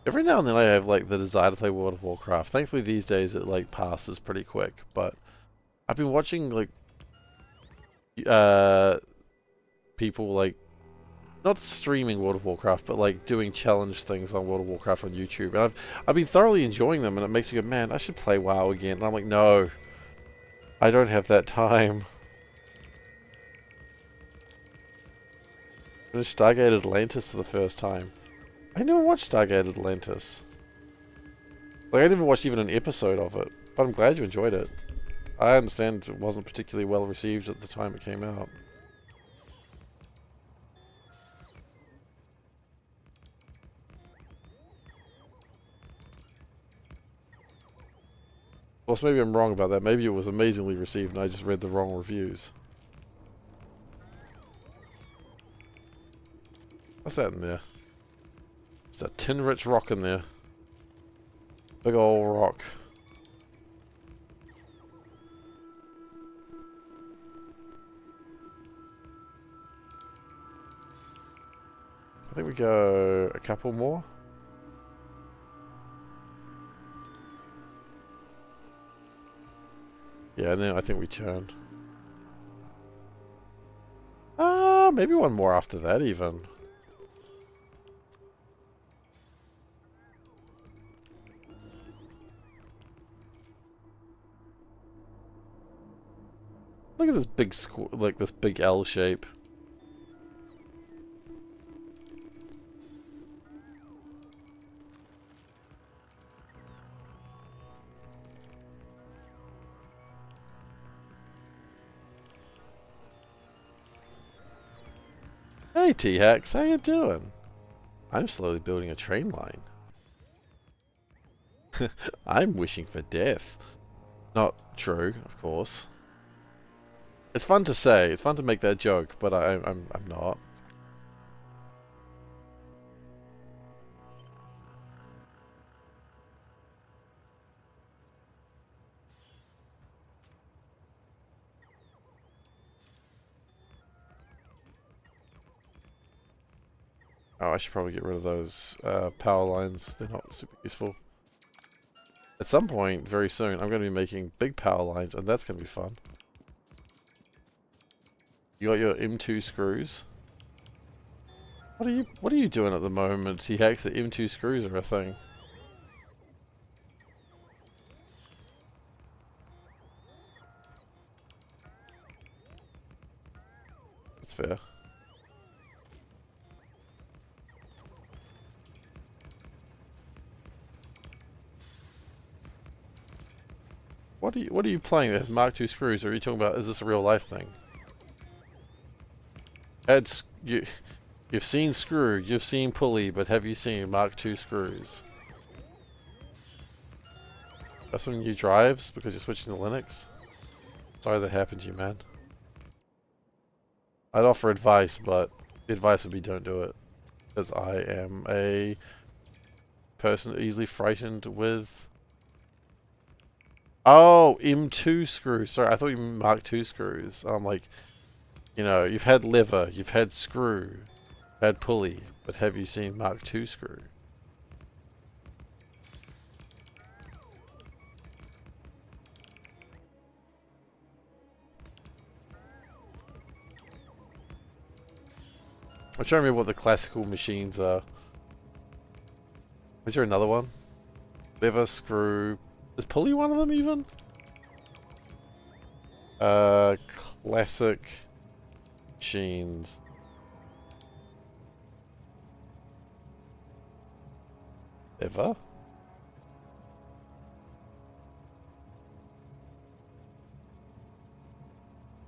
Every now and then I have like the desire to play World of Warcraft. Thankfully these days it like passes pretty quick, but I've been watching like people like not streaming World of Warcraft, but like doing challenge things on World of Warcraft on YouTube, and I've been thoroughly enjoying them, and it makes me go, man, I should play WoW again. And I'm like, no, I don't have that time. I finished Stargate Atlantis for the first time. I never watched Stargate Atlantis. Like I never watched even an episode of it, but I'm glad you enjoyed it. I understand it wasn't particularly well received at the time it came out. Well, maybe I'm wrong about that. Maybe it was amazingly received and I just read the wrong reviews. What's that in there? It's that tin-rich rock in there. Big ol' rock. I think we go a couple more. Yeah, and then I think we turn. Maybe one more after that even. Look at this big like this big L shape. Hey T-Hex, how you doing? I'm slowly building a train line. I'm wishing for death. Not true, of course. It's fun to say. It's fun to make that joke, but I'm not. Oh, I should probably get rid of those power lines. They're not super useful. At some point, very soon, I'm going to be making big power lines, and that's going to be fun. You got your M2 screws. What are you doing at the moment? He hacks the M2 screws are a thing. That's fair. What are you playing that has Mark II screws, or are you talking about, is this a real life thing? You've seen screw, you've seen pulley, but have you seen Mark II screws? That's when you drives because you're switching to Linux? Sorry that happened to you, man. I'd offer advice, but the advice would be don't do it. Because I am a person easily frightened with... Oh, M2 screws. Sorry, I thought you meant Mark II screws. I'm like, you know, you've had lever, you've had screw, you've had pulley, but have you seen Mark II screw? I'm trying to remember what the classical machines are. Is there another one? Lever, screw... Is pulley one of them even? Classic machines. Lever?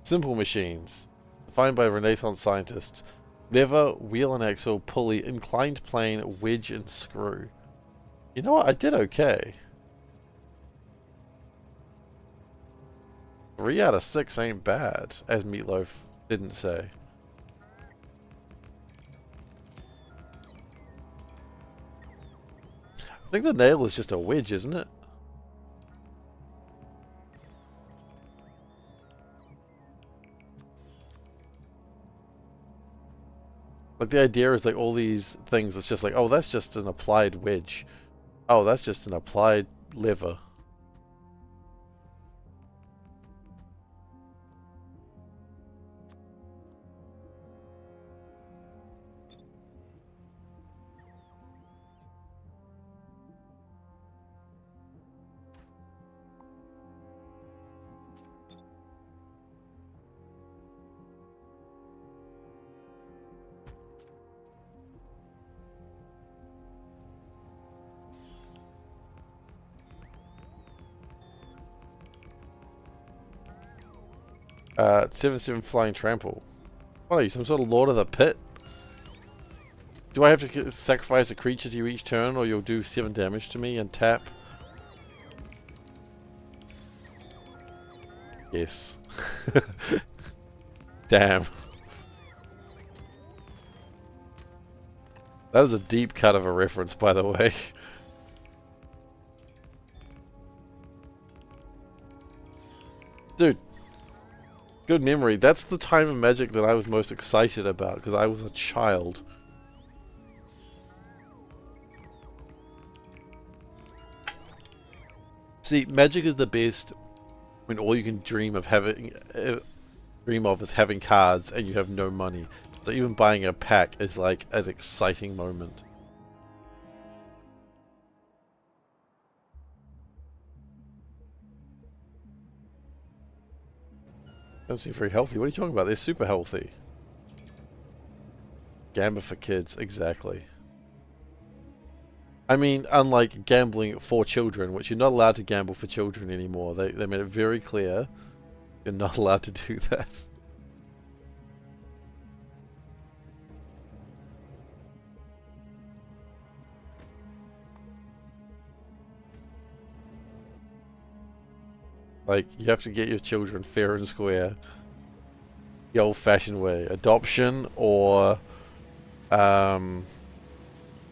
Simple machines. Defined by Renaissance scientists. Lever, wheel and axle, pulley, inclined plane, wedge, and screw. You know what? I did okay. 3 out of 6 ain't bad, as Meatloaf didn't say. I think the nail is just a wedge, isn't it? Like the idea is like all these things, it's just like, oh, that's just an applied wedge. Oh, that's just an applied lever. Uh, 7-7 flying trample. What are you, some sort of Lord of the Pit? Do I have to sacrifice a creature to you each turn, or you'll do 7 damage to me and tap? Yes. Damn. That is a deep cut of a reference, by the way. Dude. Good memory. That's the time of Magic that I was most excited about, because I was a child. See, Magic is the best when all you can dream of is having cards and you have no money. So even buying a pack is like an exciting moment. Don't seem very healthy. What are you talking about? They're super healthy. Gambler for kids, exactly. I mean, unlike gambling for children, which you're not allowed to gamble for children anymore. They made it very clear you're not allowed to do that. Like, you have to get your children fair and square. The old-fashioned way. Adoption or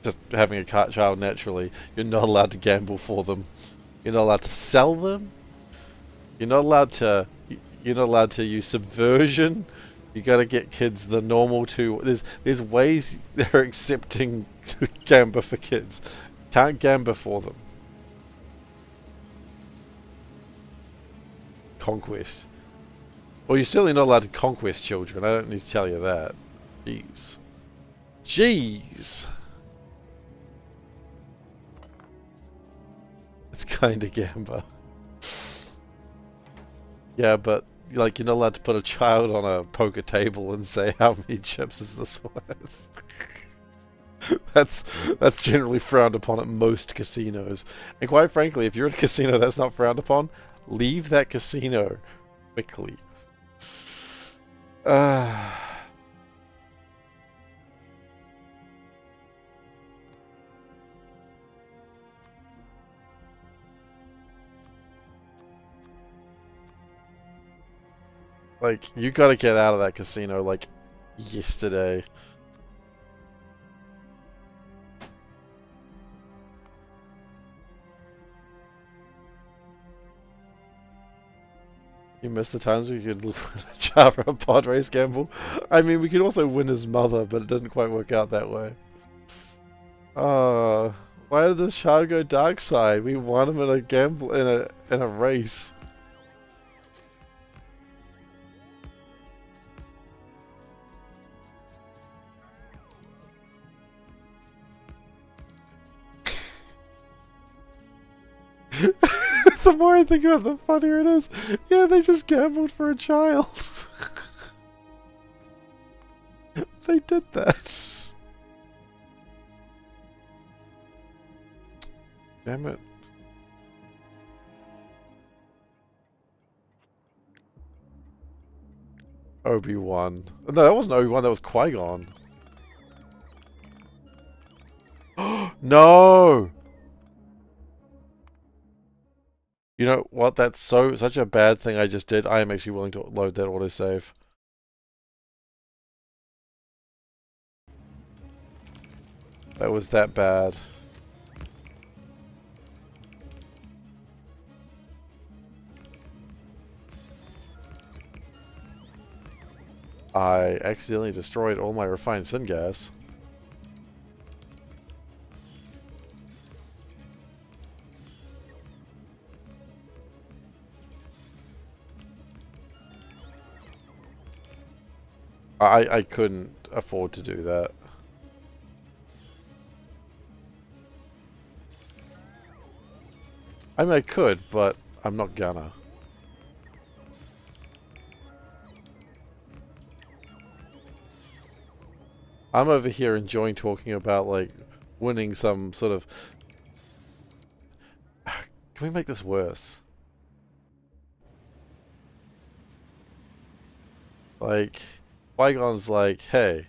just having a child naturally. You're not allowed to gamble for them. You're not allowed to sell them. You're not allowed to use subversion You gotta get kids the normal to. There's ways they're accepting gamba for kids. Can't gamba for them. Conquest. Well, you're certainly not allowed to conquest children. I don't need to tell you that. Jeez. Jeez. It's kind of gamba. Yeah, but like you're not allowed to put a child on a poker table and say how many chips is this worth. that's generally frowned upon at most casinos. And quite frankly, if you're at a casino that's not frowned upon, leave that casino quickly. Like, you gotta get out of that casino, like, yesterday. You missed the times we could Java a pod race gamble. I mean, we could also win his mother, but it didn't quite work out that way. Why did this child go dark side? We won him in a gamble in a race. The more I think about it, the funnier it is. Yeah, they just gambled for a child. They did that. Damn it. Obi-Wan. No, that wasn't Obi-Wan, that was Qui-Gon. No! You know what? That's such a bad thing I just did. I am actually willing to load that autosave. That was that bad. I accidentally destroyed all my refined syngas. I couldn't afford to do that. I mean, I could, but I'm not gonna. I'm over here enjoying talking about, like, winning some sort of... Can we make this worse? Like, Qui-Gon's like, hey,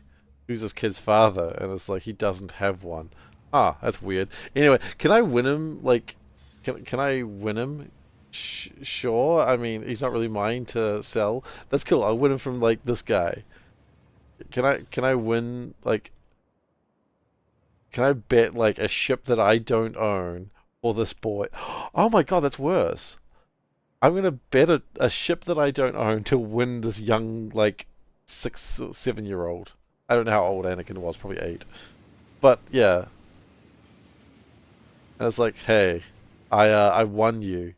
who's this kid's father? And it's like, he doesn't have one. Ah, that's weird. Anyway, can I win him? Like, can I win him? Sure. I mean, he's not really mine to sell. That's cool. I'll win him from, like, this guy. Can I win, like... Can I bet, like, a ship that I don't own for this boy? Oh my god, that's worse. I'm gonna bet a ship that I don't own to win this young, like, 7-year-old. I don't know how old Anakin was, probably 8. But, yeah. And it's like, hey, I won you.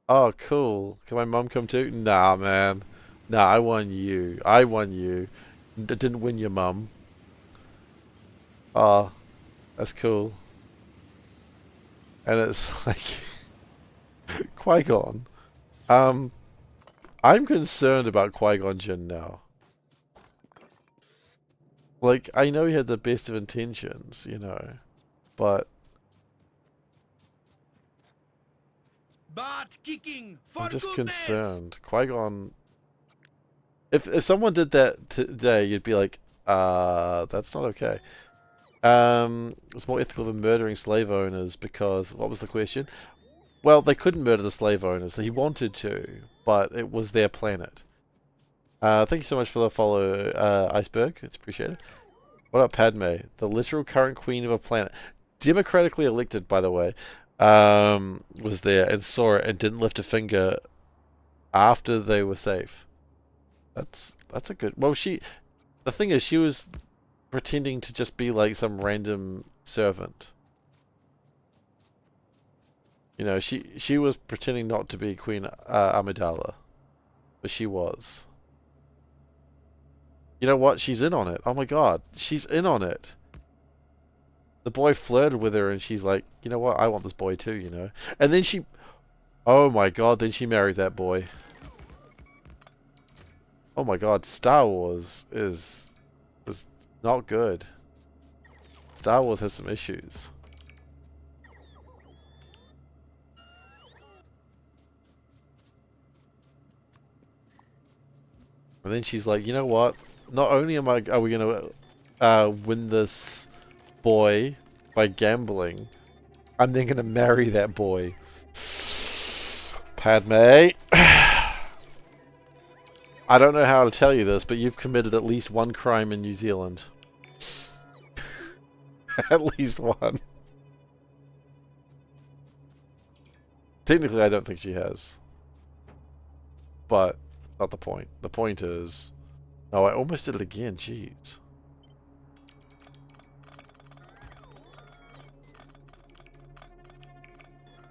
Oh, cool. Can my mum come too? Nah, man. Nah, I won you. I won you. Didn't win your mum. Oh, that's cool. And it's like... Qui-Gon. I'm concerned about Qui-Gon Jinn now. Like, I know he had the best of intentions, you know, but... I'm just concerned. Qui-Gon... If someone did that today, you'd be like, that's not okay. It's more ethical than murdering slave owners because... What was the question? Well, they couldn't murder the slave owners. He wanted to, but it was their planet. Thank you so much for the follow, Iceberg. It's appreciated. What about Padme? The literal current queen of a planet. Democratically elected, by the way. Was there and saw it and didn't lift a finger after they were safe. That's a good. Well, the thing is, she was pretending to just be like some random servant. You know, she was pretending not to be Queen Amidala, but she was. You know what? She's in on it. Oh my god, she's in on it. The boy flirted with her, and she's like, you know what? I want this boy too. You know, and then she. Oh my god! Then she married that boy. Oh my god! Star Wars is not good. Star Wars has some issues. And then she's like, you know what? Not only are we gonna win this boy by gambling, I'm then gonna marry that boy. Padme, I don't know how to tell you this, but you've committed at least one crime in New Zealand. At least one. Technically, I don't think she has. But not the point. The point is... Oh, I almost did it again. Jeez.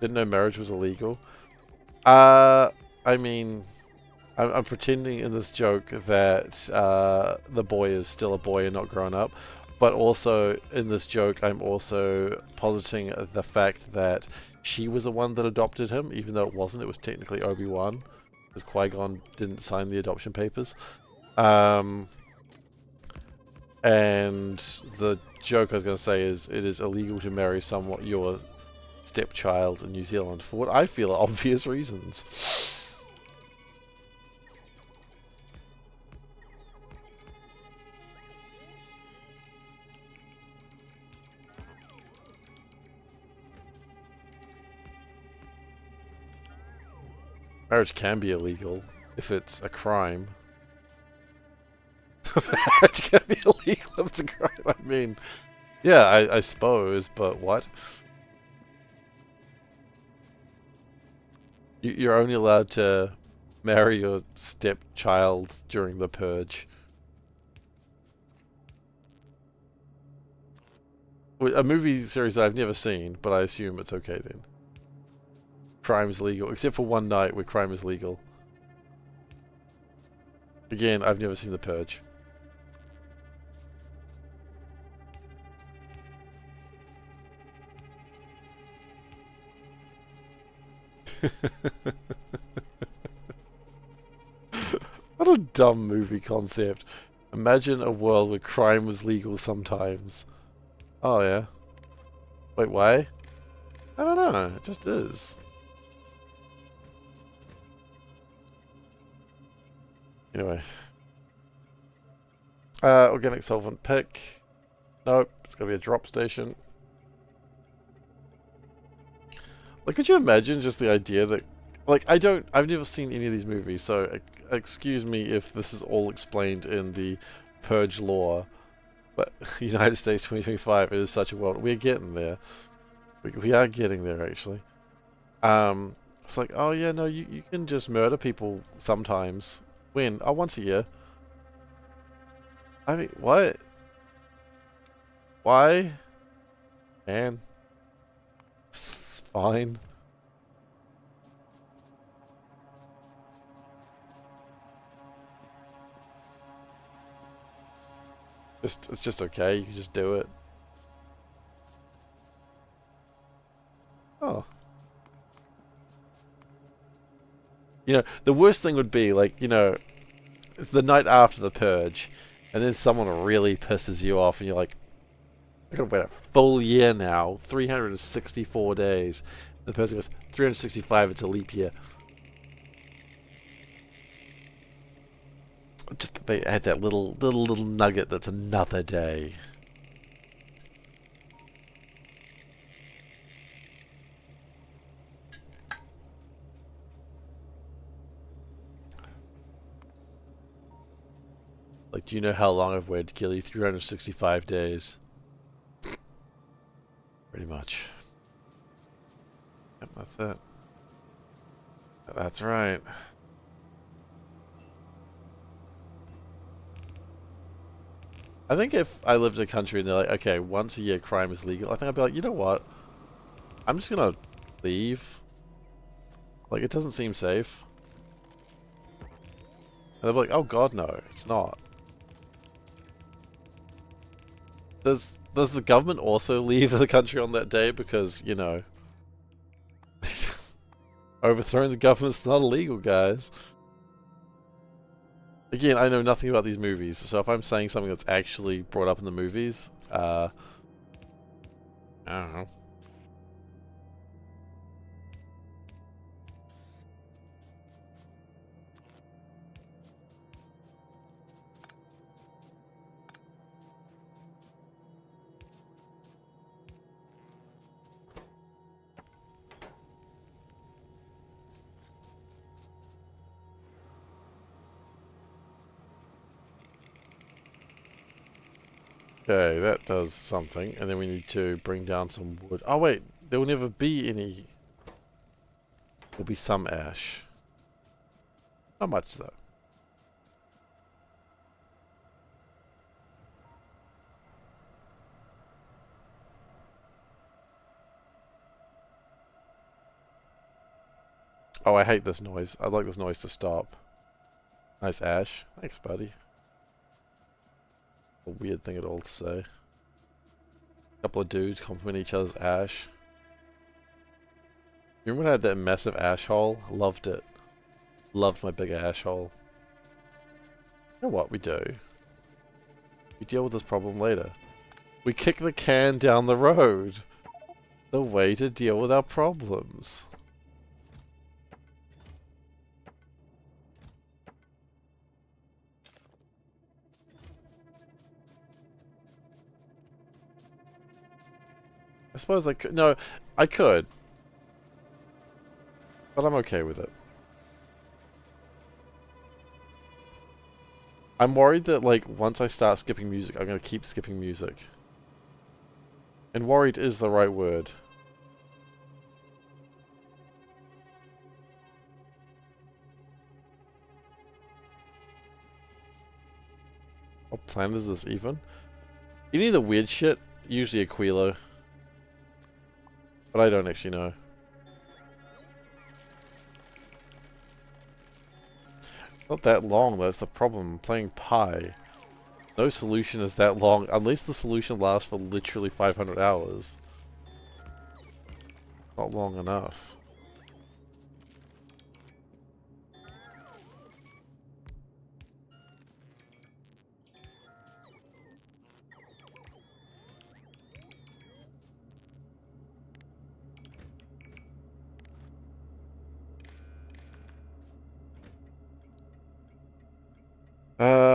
Didn't know marriage was illegal. I mean... I'm pretending in this joke that the boy is still a boy and not grown up. But also, in this joke, I'm also positing the fact that she was the one that adopted him, even though it wasn't. It was technically Obi-Wan, because Qui-Gon didn't sign the adoption papers. And the joke I was going to say is, it is illegal to marry your stepchild in New Zealand for what I feel are obvious reasons. Marriage can be illegal if it's a crime. Marriage can be illegal if it's a crime. I mean, yeah, I suppose, but what? You're only allowed to marry your stepchild during the purge. A movie series I've never seen, but I assume it's okay then. Crime is legal, except for one night where crime is legal. Again, I've never seen The Purge. What a dumb movie concept. Imagine a world where crime was legal sometimes. Oh yeah. Wait, why? I don't know, it just is. Anyway. Organic solvent pick. Nope, it's gotta be a drop station. Like, could you imagine just the idea that... Like, I've never seen any of these movies, so excuse me if this is all explained in the Purge lore. But United States 2025, it is such a world. We're getting there. We are getting there, actually. It's like, oh yeah, no, you can just murder people sometimes. When? Oh, once a year. I mean, what? Why? Man. It's fine. It's just okay, you can just do it. Oh. You know, the worst thing would be, like, you know, it's the night after the purge, and then someone really pisses you off, and you're like, I gotta wait a full year now, 364 days. The person goes, 365, it's a leap year. Just, they had that little nugget that's another day. Like, do you know how long I've waited to kill you? 365 days. Pretty much. Yep, that's it. That's right. I think if I lived in a country and they're like, okay, once a year crime is legal, I think I'd be like, you know what? I'm just gonna leave. Like, it doesn't seem safe. And they'll be like, oh god, no, it's not. Does the government also leave the country on that day because, you know, overthrowing the government's not illegal, guys. Again, I know nothing about these movies, so if I'm saying something that's actually brought up in the movies, I don't know. Okay, that does something, and then we need to bring down some wood. Oh wait, there will never be any. There'll be some ash. Not much though. Oh, I hate this noise. I'd like this noise to stop. Nice ash. Thanks, buddy. A weird thing at all to say. A couple of dudes compliment each other's ash. You remember when I had that massive ash hole? Loved it. Loved my big ash hole. You know what we do? We deal with this problem later. We kick the can down the road. The way to deal with our problems. I suppose I could. No, I could. But I'm okay with it. I'm worried that, like, once I start skipping music, I'm going to keep skipping music. And worried is the right word. What planet is this even? Any of the weird shit, usually Aquilo. But I don't actually know. Not that long, that's the problem. I'm playing Pi. No solution is that long, unless the solution lasts for literally 500 hours. Not long enough.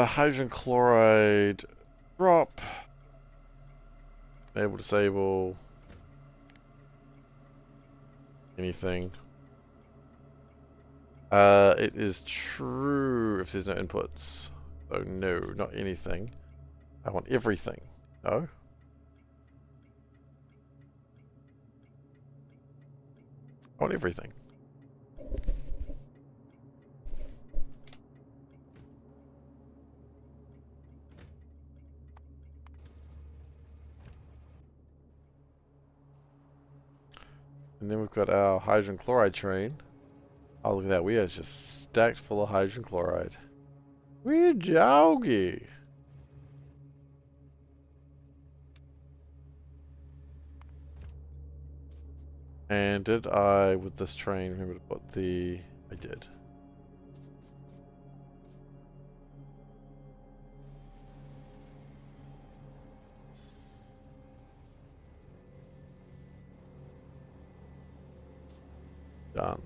Hydrogen chloride. Drop. Enable, disable. Anything. It is true if there's no inputs. So no, not anything. I want everything. No? I want everything. And then we've got our hydrogen chloride train. Oh, look at that. We are just stacked full of hydrogen chloride. We're joggy. And did I, with this train, remember to put the... I did. Done.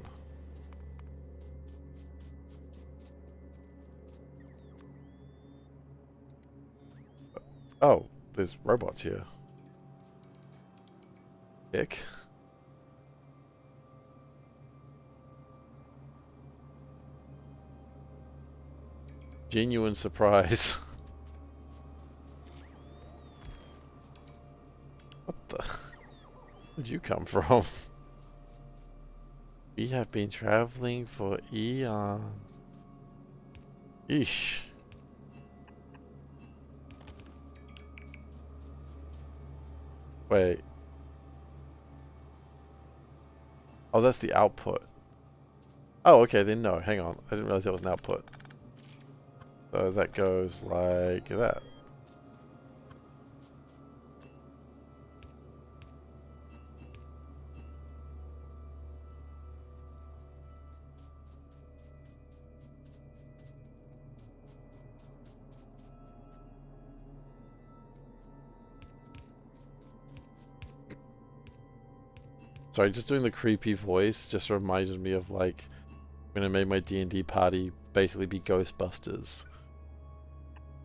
Oh, there's robots here. Ick. Genuine surprise. What the? Where'd you come from? We have been traveling for eons. Eesh. Wait. Oh, that's the output. Oh, okay, then no, hang on. I didn't realize that was an output. So that goes like that. Sorry, just doing the creepy voice just reminded me of like when I made my D&D party basically be Ghostbusters.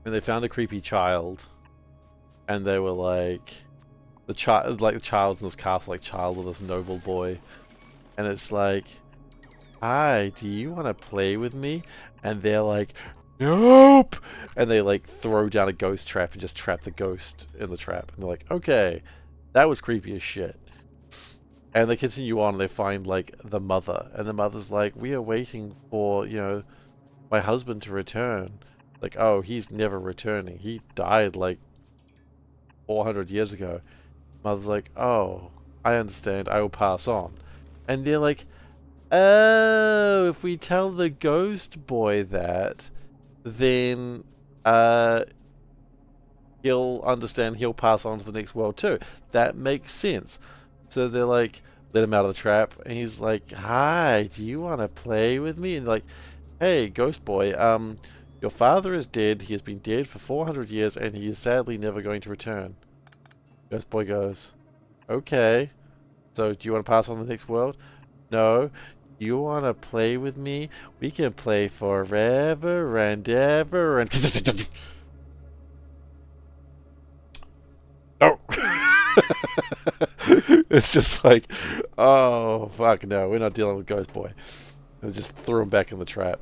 And they found a creepy child and they were like the child's in this castle, like child of this noble boy. And it's like, hi, do you want to play with me? And they're like, nope! And they like throw down a ghost trap and just trap the ghost in the trap. And they're like, okay, that was creepy as shit. And they continue on and they find like the mother. And the mother's like, we are waiting for, you know, my husband to return. Like, oh, he's never returning. He died like 400 years ago. Mother's like, oh, I understand. I will pass on. And they're like, oh, if we tell the ghost boy that, then he'll understand, he'll pass on to the next world too. That makes sense. So they're like, let him out of the trap, and he's like, hi, do you want to play with me? And like, hey, ghost boy, your father is dead. He has been dead for 400 years, and he is sadly never going to return. Ghost boy goes, okay. So do you want to pass on to the next world? No. You want to play with me? We can play forever and ever and... No! It's just like, oh, fuck no, we're not dealing with Ghost Boy. And just threw him back in the trap.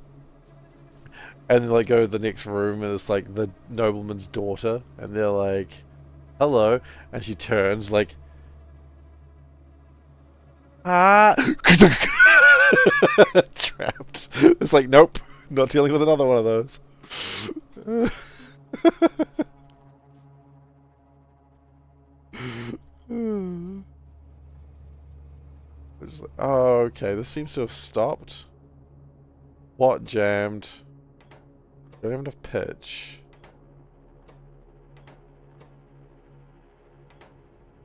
And then like go to the next room and it's like the nobleman's daughter. And they're like, hello. And she turns like, ah! Trapped. It's like, nope, not dealing with another one of those. Like, oh, okay, this seems to have stopped. What jammed? Don't have enough pitch.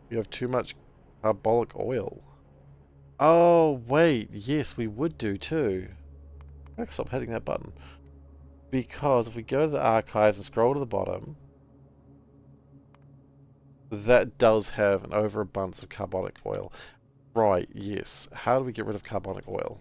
You have too much carbolic oil. Oh, wait, yes, we would do too. I gotta stop hitting that button. Because if we go to the archives and scroll to the bottom, that does have an overabundance of carbonic oil. Right, yes. How do we get rid of carbonic oil?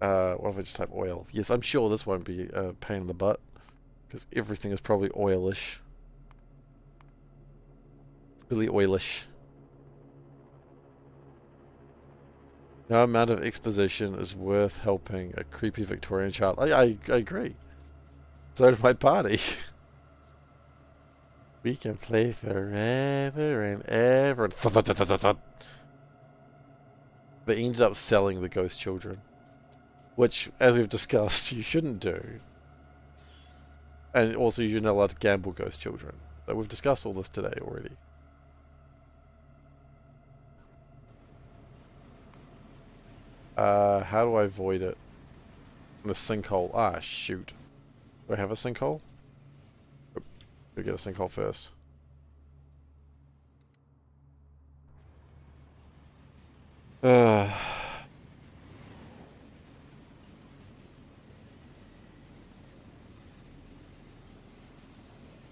What if I just type oil? Yes, I'm sure this won't be a pain in the butt. Because everything is probably oilish. Really oilish. No amount of exposition is worth helping a creepy Victorian child. I agree. So did my party. We can play forever and ever. They ended up selling the ghost children. Which, as we've discussed, you shouldn't do. And also, you're not allowed to gamble ghost children. So we've discussed all this today already. How do I avoid it? In a sinkhole. Ah, shoot. Do I have a sinkhole? Oop. Go get a sinkhole first.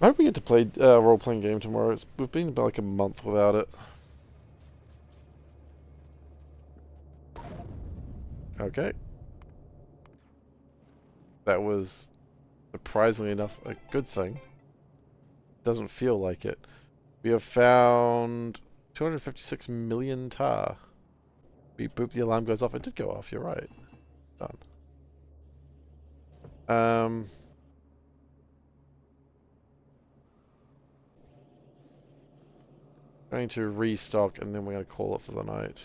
I hope we get to play a role-playing game tomorrow. We've been about like a month without it. Okay. That was, surprisingly enough, a good thing. Doesn't feel like it. We have found 256 million tar. Beep boop, the alarm goes off. It did go off, you're right. Done. Going to restock and then we're going to call it for the night.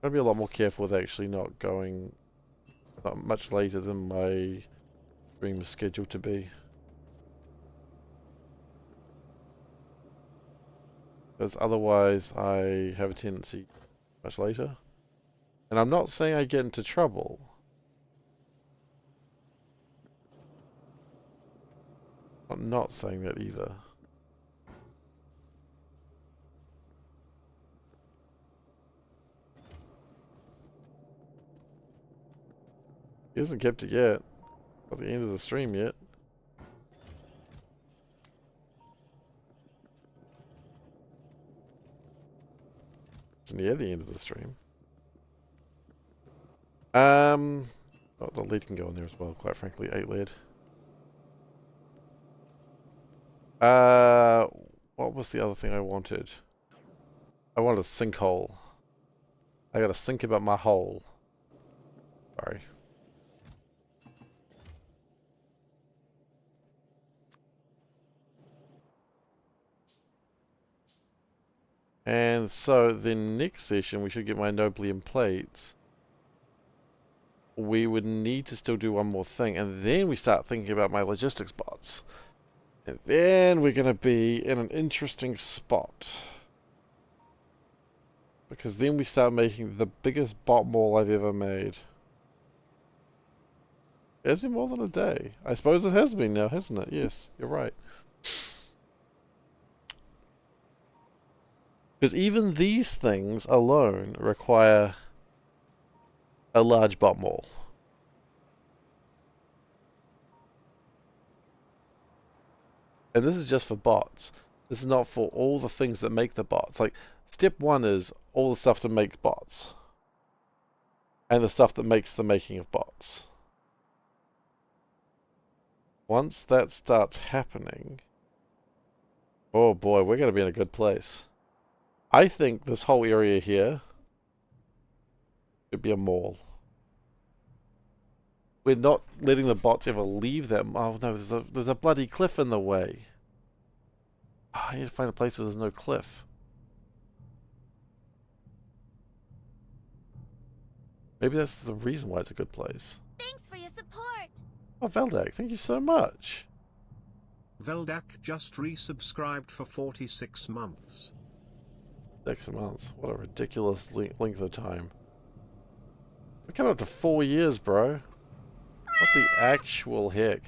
Gotta be a lot more careful with actually not going not much later than my stream is scheduled to be. Because otherwise I have a tendency much later. And I'm not saying I get into trouble. I'm not saying that either. He hasn't kept it yet. At the end of the stream yet. It's near the end of the stream. Oh, the lead can go in there as well, quite frankly. 8 lead. What was the other thing I wanted? I wanted a sinkhole. I gotta think about my hole. Sorry. And so the next session we should get my Noblium plates. We would need to still do one more thing, and then we start thinking about my logistics bots. And then we're going to be in an interesting spot. Because then we start making the biggest bot mall I've ever made. It has been more than a day. I suppose it has been now, hasn't it? Yes, you're right. Because even these things alone require a large bot mall. And this is just for bots. This is not for all the things that make the bots. Like, step 1 is all the stuff to make bots. And the stuff that makes the making of bots. Once that starts happening, oh boy, we're going to be in a good place. I think this whole area here should be a mall. We're not letting the bots ever leave that. Oh no, there's a bloody cliff in the way. Oh, I need to find a place where there's no cliff. Maybe that's the reason why it's a good place. Thanks for your support. Oh, Veldak, thank you so much. Veldak just resubscribed for 46 months. 6 months. What a ridiculous length of time. We're coming up to 4 years, bro. What the actual heck?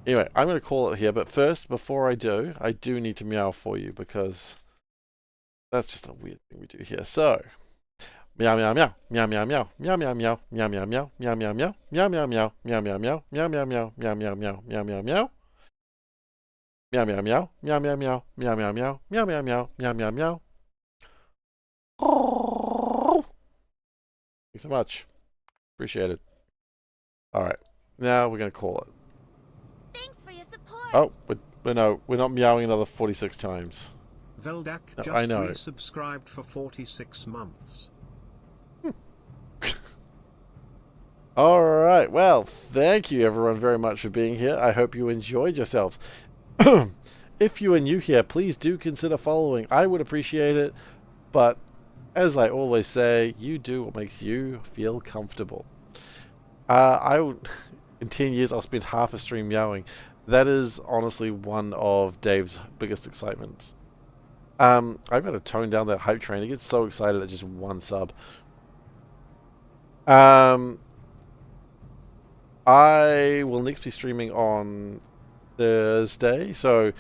Anyway, I'm going to call it here, but first, before I do need to meow for you because that's just a weird thing we do here. So, meow meow meow, meow meow meow, meow meow meow, meow meow meow, meow meow meow, meow meow meow, meow meow meow, meow meow meow, meow meow meow, meow meow meow. Meow meow meow, meow meow meow, meow meow meow, meow meow meow, meow meow meow. Thanks so much. Appreciate it. Alright, now we're going to call it. Thanks for your support. Oh, we're not meowing another 46 times. Veldak No, just I know. resubscribed for 46 months. Alright, well, thank you everyone very much for being here. I hope you enjoyed yourselves. If you are new here, please do consider following. I would appreciate it, but as I always say, you do what makes you feel comfortable. In 10 years, I'll spend half a stream meowing. That is honestly one of Dave's biggest excitements. I've got to tone down that hype train. He gets so excited at just one sub. I will next be streaming on Thursday. So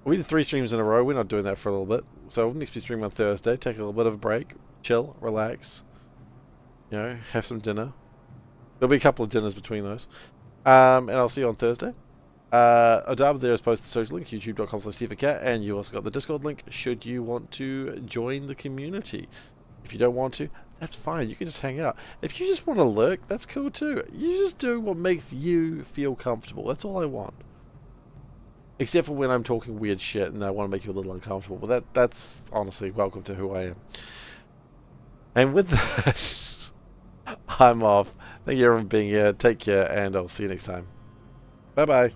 we did 3 streams in a row. We're not doing that for a little bit. So we'll next be streaming on Thursday. Take a little bit of a break. Chill. Relax. You know, have some dinner. There'll be a couple of dinners between those. And I'll see you on Thursday. Adab there is posted social link, youtube.com/SeiferKatt, and you also got the Discord link should you want to join the community. If you don't want to, that's fine. You can just hang out. If you just want to lurk, that's cool too. You just do what makes you feel comfortable. That's all I want. Except for when I'm talking weird shit and I want to make you a little uncomfortable. But that's honestly welcome to who I am. And with that, I'm off. Thank you everyone for being here. Take care, and I'll see you next time. Bye-bye.